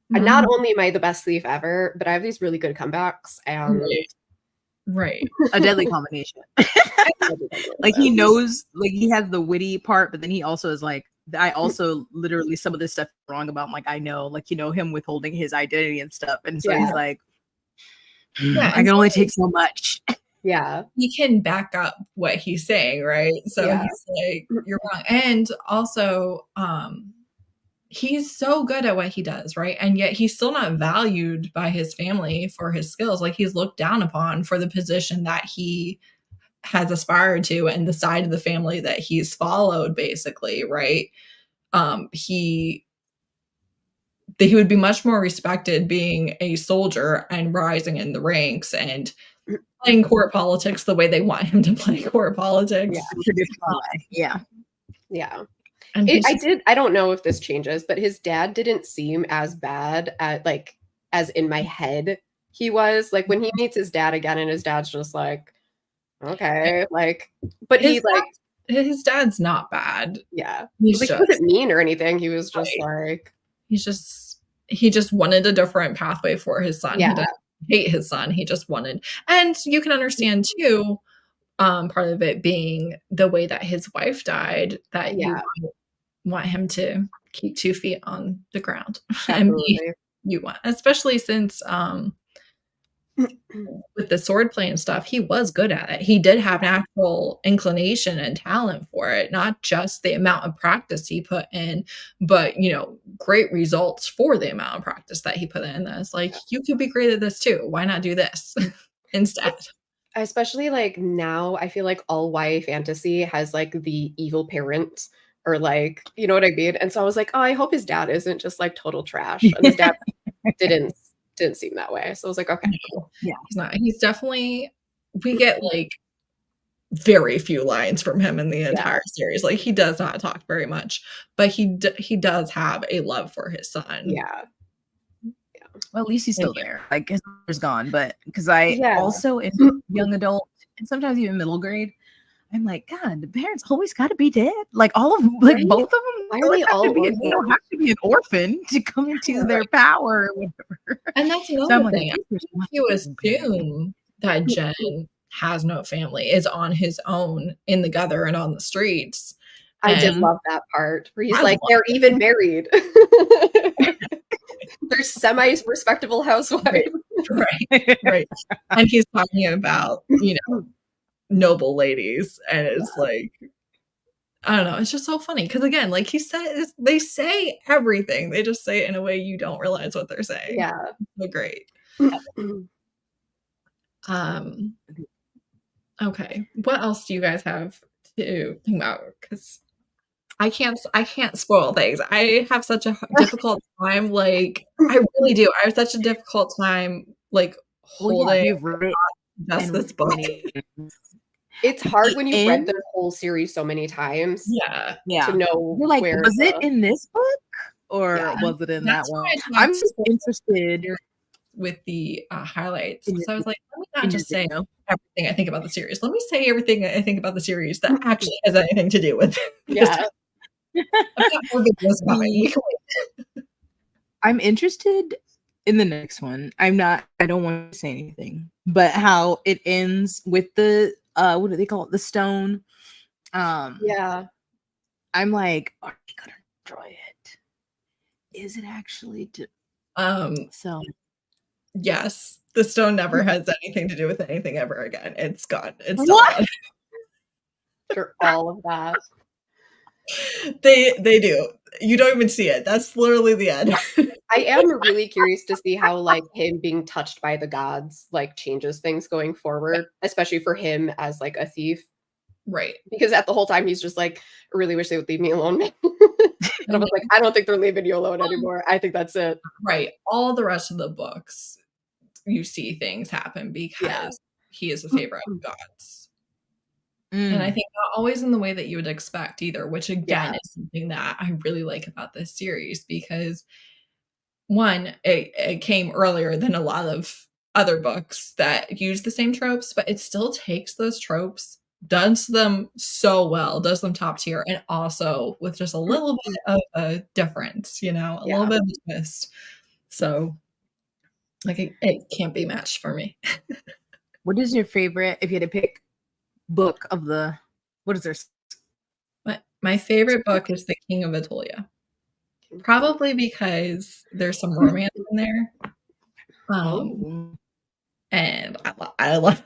not
Mhm.
only am I the best thief ever, but I have these really good comebacks and
Right. Right.
A deadly combination. Like he knows, like he has the witty part, but then he also is like, I also literally some of this stuff wrong about. Like I know, like him withholding his identity and stuff, and so he's
Yeah.
like,
Yeah,
I
and
can
so
only take so much.
Yeah.
he can back up what he's saying, right? So
Yeah.
he's like, "You're wrong." And also, he's so good at what he does, right? And yet he's still not valued by his family for his skills. Like he's looked down upon for the position that he has aspired to and the side of the family that he's followed, basically, right? He would be much more respected being a soldier and rising in the ranks and playing court politics the way they want him to play court politics.
Yeah.
Traditional way. Yeah.
Yeah.
And he's just,
I don't know if this changes, but his dad didn't seem as bad at like as in my head he was. Like when he meets his dad again and his dad's just like, okay, like but he
his
like
his dad's not bad.
yeah.
He's
Like he
just
wasn't mean or anything. He was just
right.
like
He just wanted a different pathway for his son. He
yeah.
didn't hate his son. He just wanted, and you can understand too, part of it being the way that his wife died, that you
Yeah.
want him to keep 2 feet on the ground and be
Absolutely.
you want, especially since, with the sword play and stuff, he was good at it. He did have natural inclination and talent for it, not just the amount of practice he put in, but, great results for the amount of practice that he put in this. Like, you could be great at this too. Why not do this instead?
Especially like now, I feel like all YA fantasy has like the evil parent or like, you know what I mean? And so I was like, oh, I hope his dad isn't just like total trash. And his dad didn't didn't seem that way. So I was like, okay, cool.
Yeah.
He's not. He's definitely we get, like, very few lines from him in the entire series. Like, he does not talk very much, but he does have a love for his son.
Yeah.
Well, at least he's
And
still there. Like his mother's gone, but because I
Yeah.
also in young adult and sometimes even middle grade, I'm like, God, the parents always got to be dead. Like all of them, like
Right?
both of them.
Why are they all
They don't have to be an orphan to come into their power or whatever.
And that's
So I'm
another
like,
thing. I think you assume that Jen has no family, is on his own in the gutter and on the streets.
I did
And
love that part where he's
I
like,
love
they're even married. They're semi-respectable housewives.
right, right. And he's talking about, noble ladies, and it's like, I don't know, it's just so funny because again, like he says, they say everything. They just say it in a way you don't realize what they're saying.
Yeah.
So great. Okay. What else do you guys have to think about? Because I can't spoil things. I have such a difficult time. Like I really do. I have such a difficult time. Like
Well, yeah,
holding
you've read it
just this book.
It's hard when you've read
end-
the whole series so many times
Yeah.
to know
You're like,
where
was it in this book or
Yeah.
was it in that
That's
one?
why I
I'm
talked
just interested
with the highlights.
in
So I
your,
was like, let me
in
not
your
just say
video.
everything I think about the series. Let me say everything I think about the series that actually has anything to do with it.
Yeah.
I've got more videos coming.
I'm interested in the next one. I don't want to say anything, but how it ends with the what do they call it? The stone.
Yeah.
I'm like, are they gonna destroy it? Is it actually so
Yes, the stone never has anything to do with anything ever again. It's gone. It's
What?
done.
After all of that.
They do. You don't even see it. That's literally the end.
I am really curious to see how like him being touched by the gods like changes things going forward, especially for him as like a thief.
Right.
Because at the whole time he's just like, I really wish they would leave me alone. And I was like, I don't think they're leaving you alone anymore. I think that's it.
Right. All the rest of the books, you see things happen because he is a favorite of gods. And I think not always in the way that you would expect either, which again is something that I really like about this series because one, it came earlier than a lot of other books that use the same tropes, but it still takes those tropes, does them so well, does them top tier, and also with just a little bit of a difference, you know, a little bit of a twist. So, like, it can't be matched for me.
What is your favorite, if you had to pick, book of the, what is there?
My favorite book is The King of Atolia. Probably because there's some romance in there. And I love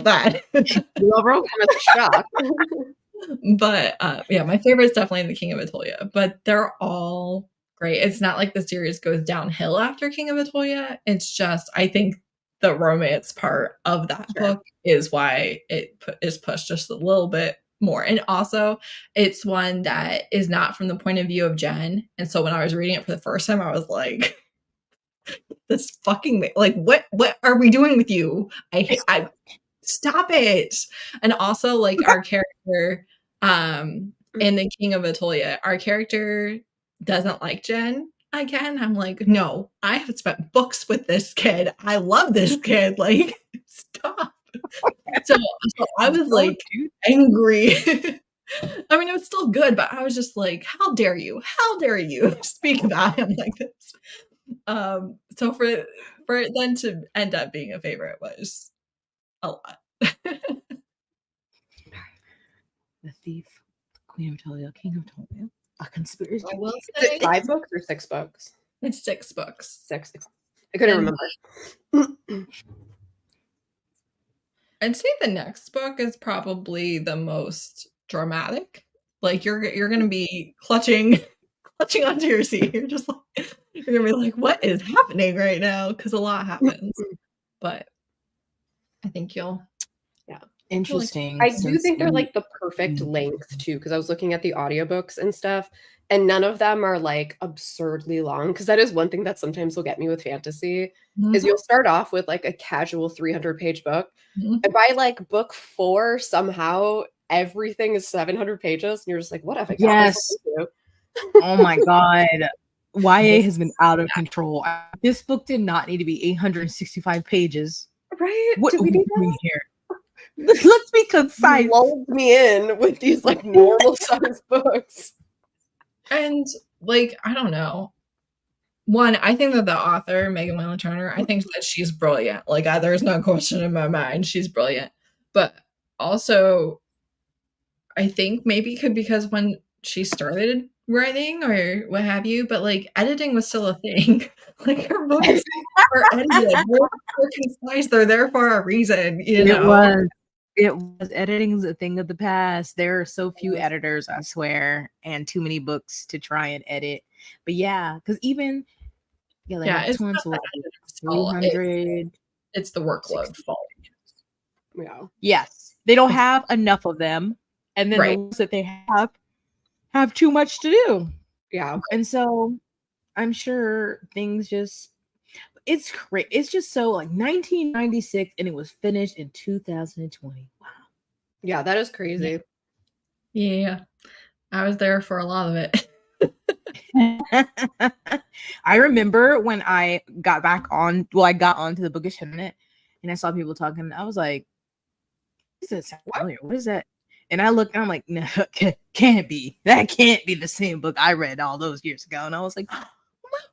that.
You love romance, I'm shocked.
But yeah, my favorite is definitely The King of Atolia, but they're all great. It's not like the series goes downhill after King of Atolia. It's just, I think the romance part of that book is why it is pushed just a little bit more. And also, it's one that is not from the point of view of Jen. And so when I was reading it for the first time, I was like, this fucking, like, what are we doing with you? I stop it. And also, like, our character in The King of Atolia, our character doesn't like Jen again. I'm like, no, I have spent books with this kid. I love this kid. Like, stop. So I was like angry. I mean, it was still good, but I was just like, how dare you speak about him like this? So for it then to end up being a favorite was a lot.
The Thief, Queen of Atolia, King of Atolia, A Conspiracy.
I will say, 5 books or 6 books?
It's 6 books.
6. I couldn't remember.
I'd say the next book is probably the most dramatic. Like, you're gonna be clutching onto your seat. You're just like, you're gonna be like, what is happening right now? Because a lot happens. But I think you'll
Interesting.
I do think they're like the perfect length too, because I was looking at the audiobooks and stuff, and none of them are like absurdly long, because that is one thing that sometimes will get me with fantasy is you'll start off with like a casual 300-page book, and by like book 4 somehow everything is 700 pages and you're just like, what have I got myself into?
Oh my god, YA has been out of control. This book did not need to be 865 pages.
Right?
What
do we do that
here? Let's be concise.
Lulled me in with these like normal size books.
And like, I don't know. One, I think that the author, Megan Whalen Turner, I think that she's brilliant. Like, there's no question in my mind. She's brilliant. But also, I think maybe because when she started writing or what have you, but like editing was still a thing. Like, her books are edited. They're concise. They're there for a reason, you know?
It was. Editing is a thing of the past. There are so few editors, I swear, and too many books to try and edit. But yeah, because even
it's not
the 300.
It's the workload fault.
Yeah.
Yes, they don't have enough of them, and then the ones that they have too much to do.
Yeah,
and so I'm sure things just. It's great. It's just so like 1996 and it was finished in 2020. Wow.
Yeah, that is crazy.
Yeah. I was there for a lot of it.
I remember when I got back on, I got onto the Bookish Internet and I saw people talking. I was like, what does that sound familiar? What is that? And I looked and I'm like, no, can't be. That can't be the same book I read all those years ago. And I was like, oh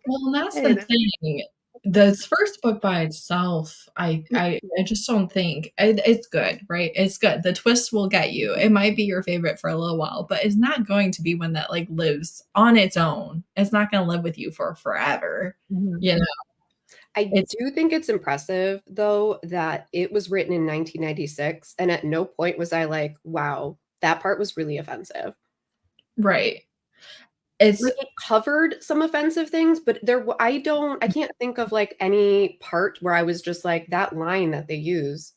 well, that's the thing. This first book by itself, I just don't think it's good, right? It's good. The twist will get you. It might be your favorite for a little while, but it's not going to be one that like lives on its own. It's not going to live with you for forever, you know?
I do think it's impressive though that it was written in 1996, and at no point was I like, wow, that part was really offensive.
Right.
It covered some offensive things, but I can't think of like any part where I was just like, that line that they use.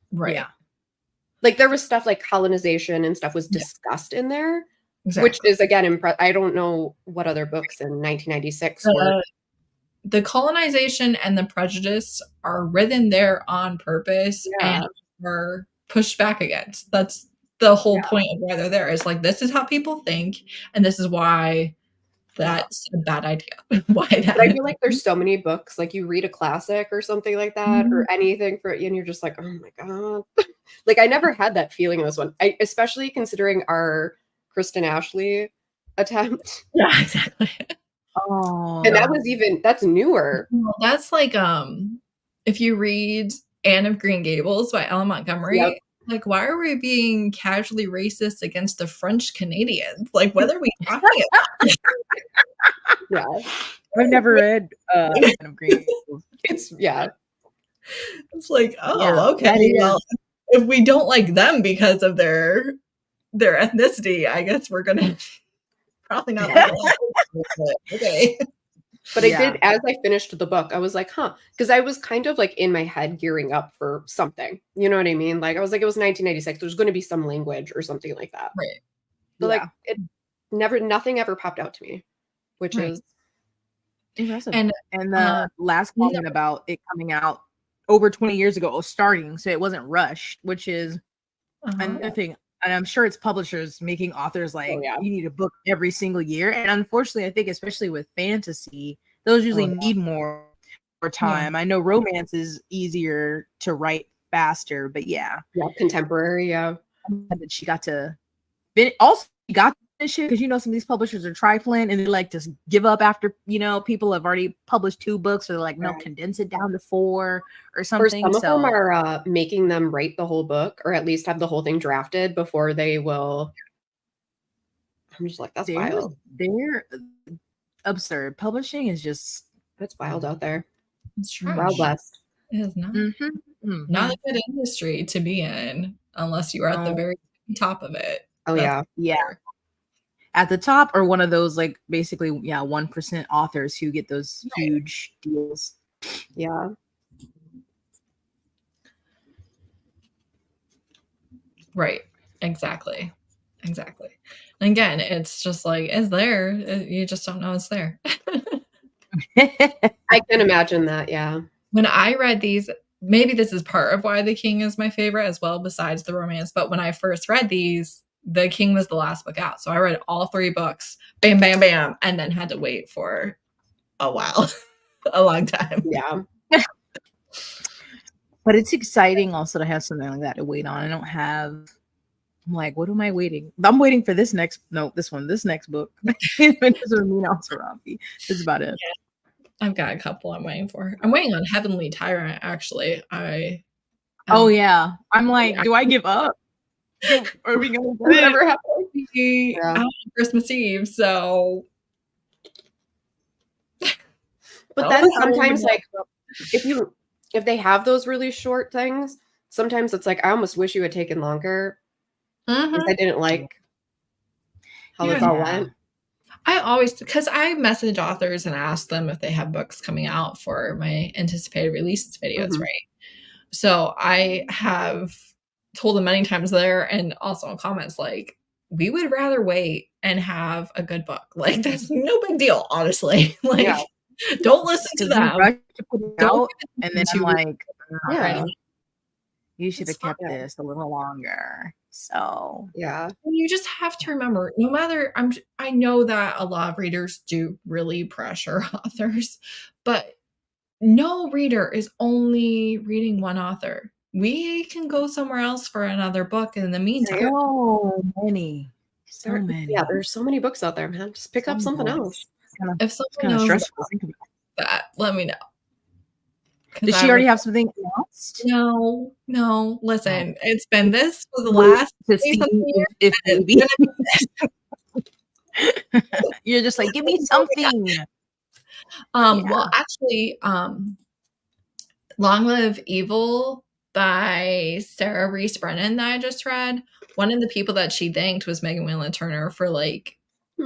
Right. Yeah.
Like there was stuff like colonization and stuff was discussed in there,
exactly.
Which is again, I don't know what other books in 1996 were.
The colonization and the prejudice are written there on purpose and were pushed back against. That's the whole point of why they're there. Is like, this is how people think, and this is why that's a bad idea. Why that?
But I feel like there's so many books, like you read a classic or something like that, or anything for and you're just like, oh my God. Like I never had that feeling in this one. Especially considering our Kristen Ashley attempt.
Yeah, exactly.
Oh,
And that's newer.
Well, that's like if you read Anne of Green Gables by Ellen Montgomery,
Yep.
like why are we being casually racist against the French Canadians? Like what are we talking about?
Yeah.
I've never read Anne of Green.
It's
It's like, oh,
Yeah,
okay. Well, if we don't like them because of their ethnicity, I guess we're gonna probably not like it. Okay.
But I did, as I finished the book, I was like, huh. Because I was kind of like in my head gearing up for something. You know what I mean? Like I was like, it was 1996. There's going to be some language or something like that.
Right.
But like nothing ever popped out to me, which is
impressive. And the last comment about it coming out over 20 years ago, starting, so it wasn't rushed, which is another thing. And I'm sure it's publishers making authors like, you need a book every single year. And unfortunately, I think especially with fantasy, those usually need more time. I know romance is easier to write faster, but
contemporary.
That she got to also got to finish it because some of these publishers are trifling and they like to give up after people have already published 2 books, or they're like, no, condense it down to 4 or something.
Or some of them are making them write the whole book, or at least have the whole thing drafted before they will. I'm just like, that's wild.
They're absurd. Publishing is just
that's wild out there.
It's true.
Wild West.
It is not not a good industry to be in unless you are at the very top of it.
Oh
yeah. At the top, or one of those like basically 1% authors who get those huge deals.
Yeah.
Right. Exactly. And again, it's just like, it's there. You just don't know it's there.
I can imagine that. Yeah.
When I read these, maybe this is part of why The King is my favorite as well, besides the romance. But when I first read these, The King was the last book out. So I read all 3 books, bam, bam, bam, and then had to wait for a while, a long time.
Yeah.
But it's exciting also to have something like that to wait on. I'm like, what am I waiting? I'm waiting for this next book. This is about it.
Yeah. I've got a couple I'm waiting for. I'm waiting on Heavenly Tyrant, actually. I'm
like, do I give up? Are we going to
whatever happens?
On Christmas Eve, so.
But then sometimes, like, if they have those really short things, sometimes it's like, I almost wish you had taken longer. Because I didn't like how this all went.
I always, because I message authors and ask them if they have books coming out for my anticipated release videos, right? So I have told them many times there, and also in comments, like, we would rather wait and have a good book. Like, that's no big deal, honestly. Like, don't listen to them.
And then I'm like, you should have kept this a little longer. So
you just have to remember, no matter, I know that a lot of readers do really pressure authors, but no reader is only reading one author. We can go somewhere else for another book in the meantime.
So many.
Yeah, there's so many books out there, man. Just pick up something else.
If someone knows that, let me know.
Does she already have something else?
No. Listen, it's been this for the last
to see if maybe. You're just like, give me something.
Well, actually, Long Live Evil by Sarah Reese Brennan that I just read. One of the people that she thanked was Megan Whalen Turner for like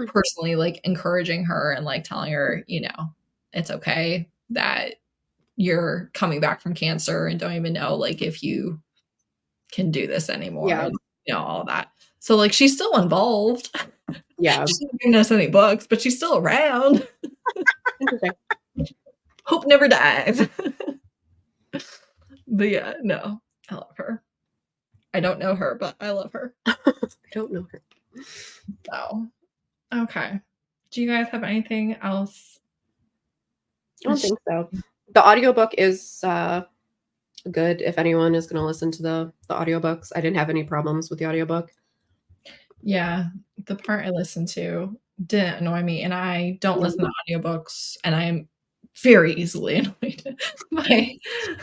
personally like encouraging her and like telling her, it's okay that you're coming back from cancer and don't even know like if you can do this anymore. And, all that. So like she's still involved.
Yeah.
She didn't give us any books, but she's still around.
Interesting.
Hope never dies. But yeah, no, I love her. I don't know her, but I love her.
I don't know her.
So, okay. Do you guys have anything else?
I don't think so. The audiobook is good if anyone is going to listen to the audiobooks. I didn't have any problems with the audiobook.
Yeah, the part I listened to didn't annoy me, and I don't listen to audiobooks, and I am very easily annoyed by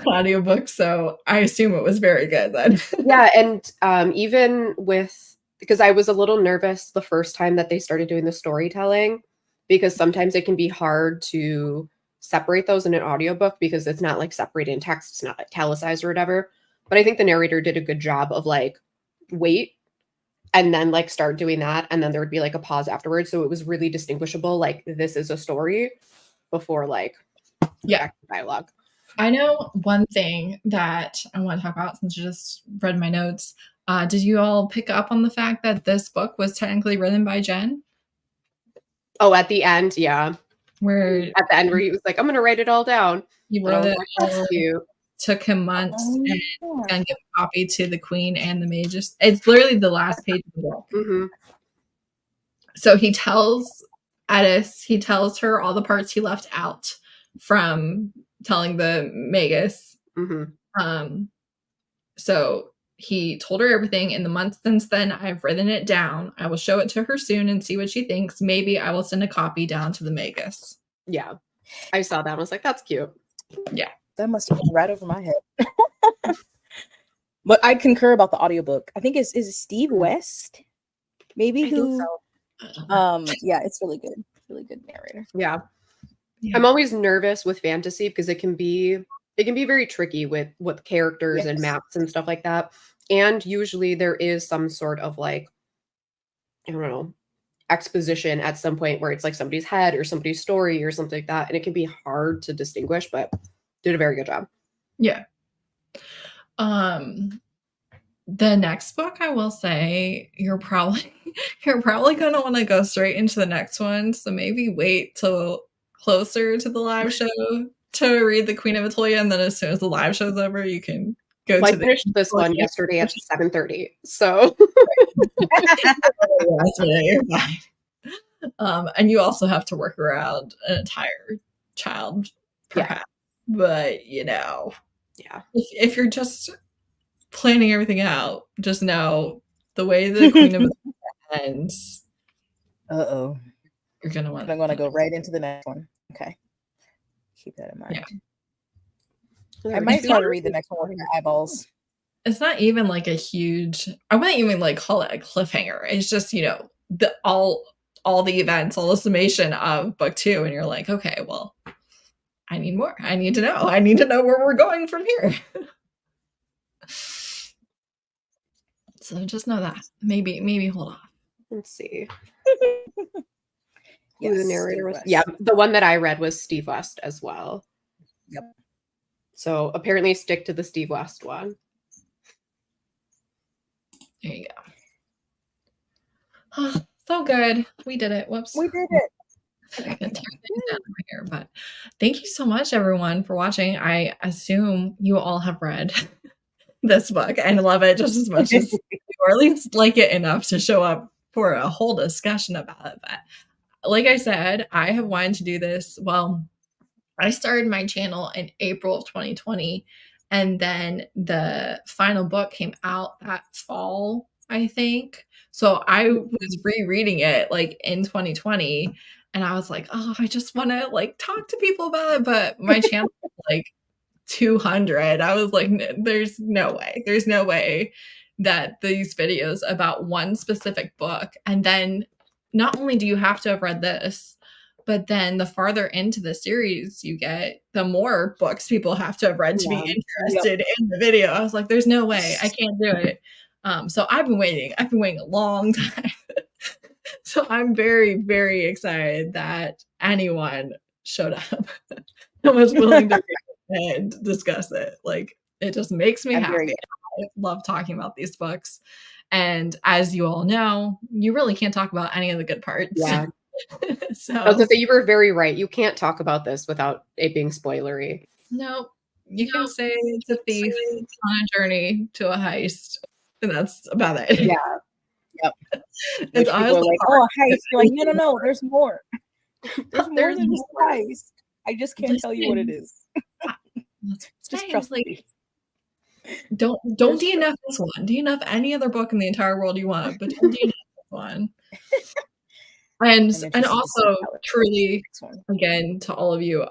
audiobooks, so I assume it was very good then.
Yeah, and even with, because I was a little nervous the first time that they started doing the storytelling, because sometimes it can be hard to separate those in an audiobook because it's not like separated in text, it's not like italicized or whatever. But I think the narrator did a good job of like, wait, and then like start doing that, and then there would be like a pause afterwards, so it was really distinguishable, like this is a story before like dialogue.
I know one thing that I want to talk about since you just read my notes. Did you all pick up on the fact that this book was technically written by Jen?
Oh, at the end, yeah.
Where
at the end where he was like, I'm gonna write it all down.
He wrote it.
That's cute.
Took him months and gonna give a copy to the queen and the mages. It's literally the last page of the book.
Mm-hmm.
So he tells Edis, he tells her all the parts he left out from telling the magus.
Mm-hmm.
So he told her everything. In the months since then, I've written it down. I will show it to her soon and see what she thinks. Maybe I will send a copy down to the magus.
Yeah. I saw that. I was like, that's cute.
Yeah.
That must have been right over my head. But I concur about the audiobook. I think is Steve West, maybe, who yeah, it's really good. Really good narrator.
Yeah. I'm always nervous with fantasy because it can be very tricky with characters and maps and stuff like that. And usually there is some sort of like, I don't know, exposition at some point where it's like somebody's head or somebody's story or something like that. And it can be hard to distinguish, but did a very good job.
Yeah. The next book, I will say, you're probably going to want to go straight into the next one. So maybe wait till closer to the live show to read The Queen of Atolia, and then as soon as the live show's over, you can go to
I finished this one yesterday at 7:30. So
you're fine. And you also have to work around an entire child, perhaps. Yeah. But
yeah,
if you're just planning everything out, just know the way the Queen of Atolia ends.
You're
gonna want.
I'm gonna go right into the next one. Okay, keep that in mind.
Yeah.
I might try to read the next one with my eyeballs.
It's not even like a huge. I wouldn't even like call it a cliffhanger. It's just the all the events, all the summation of book 2, and you're like, okay, well, I need more. I need to know. I need to know where we're going from here. So just know that. Maybe hold off.
Let's see. Who the narrator was? Yeah, the one that I read was Steve West as well.
Yep.
So apparently stick to the Steve West one.
There you go. Oh, so good. We did it. Whoops.
We did it.
I can turn things down over here, but thank you so much, everyone, for watching. I assume you all have read this book and love it just as much as you, or at least like it enough to show up for a whole discussion about it. But like I said, I have wanted to do this. Well, I started my channel in April of 2020, and then the final book came out that fall, I think. So I was rereading it like in 2020. And I was like, oh, I just want to like talk to people about it. But my channel was like 200. I was like, there's no way. There's no way that these videos about one specific book. And then not only do you have to have read this, but then the farther into the series you get, the more books people have to have read to be interested in the video. I was like, there's no way. I can't do it. So I've been waiting. I've been waiting a long time. So I'm very, very excited that anyone showed up and was willing to read and discuss it. Like, it just makes me happy. I love talking about these books. And as you all know, you really can't talk about any of the good parts.
Yeah.
So
I was gonna say, you were very right. You can't talk about this without it being spoilery.
No, you can say it's a thief on a journey to a heist, and that's about it.
Yeah.
Yep.
It's
People are like, oh, a heist. You're like, no, there's more. There's more than just a heist. I just can't tell you what it is.
Just trust me. Don't DNF this one. DNF any other book in the entire world you want, but don't DNF this one. And also, truly, again, to all of you,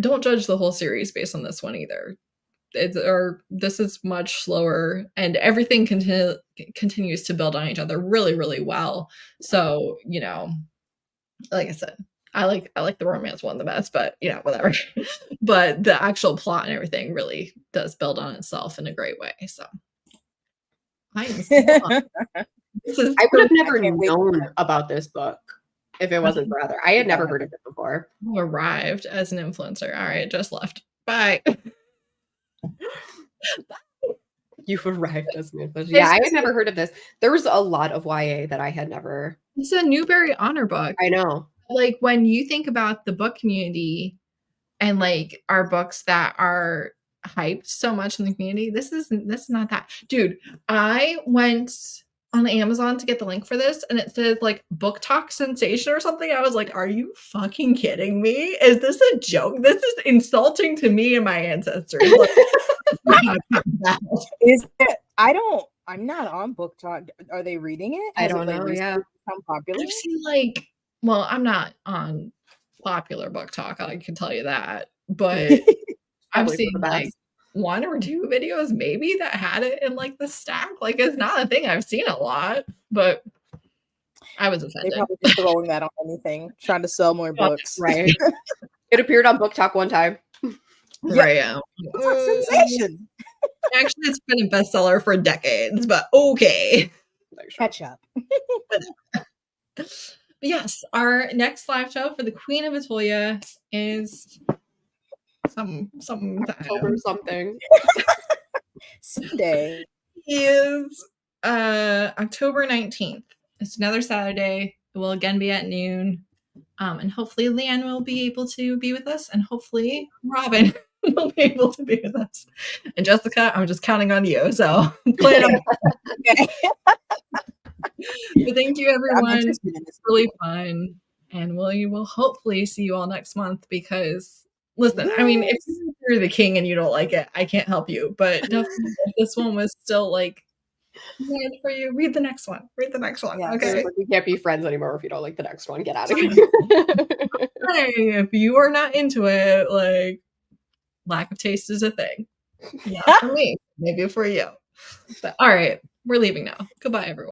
don't judge the whole series based on this one either. This is much slower, and everything continues to build on each other really, really well. So, you know, like I said, I like the romance one the best, but you know, whatever. But the actual plot and everything really does build on itself in a great way. So I
would have never known about this book if it wasn't for Heather. I had never heard of it before.
You arrived as an influencer. All right, just left. Bye.
You've arrived as an influencer. Yeah, I had never heard of this. There was a lot of YA that I had never.
It's a Newbery Honor book.
I know.
Like when you think about the book community and like our books that are hyped so much in the community, this is not that. Dude, I went on Amazon to get the link for this and it says like book talk sensation or something. I was like, are you fucking kidding me? Is this a joke? This is insulting to me and my ancestors.
Is it? I'm not on book talk. Are they reading it?
I don't know. Yeah.
Become popular?
I've seen like, well, I'm not on popular book talk, I can tell you that. But I've seen like 1 or 2 videos maybe that had it in like the stack. Like it's not a thing I've seen a lot, but I was offended.
They probably just throwing that on anything, trying to sell more books.
Right. It appeared on Book Talk one time.
Right. Yeah.
Sensation.
Actually, it's been a bestseller for decades, but okay.
Catch up.
Yes, our next live show for the Queen of Atolia is some
October something.
Sunday
is October 19th. It's another Saturday. It will again be at noon. And hopefully Leanne will be able to be with us, and hopefully Robin will be able to be with us. And Jessica, I'm just counting on you. So plan on. Okay. But thank you, everyone. It's really fun. And we will hopefully see you all next month because, listen, I mean, if you're the king and you don't like it, I can't help you. But definitely, if this one was still like good for you, read the next one. Read the next one. Yeah, okay.
We can't be friends anymore if you don't like the next one. Get out of here.
Hey, if you are not into it, like, lack of taste is a thing. Not for me. Maybe for you. But all right, we're leaving now. Goodbye, everyone.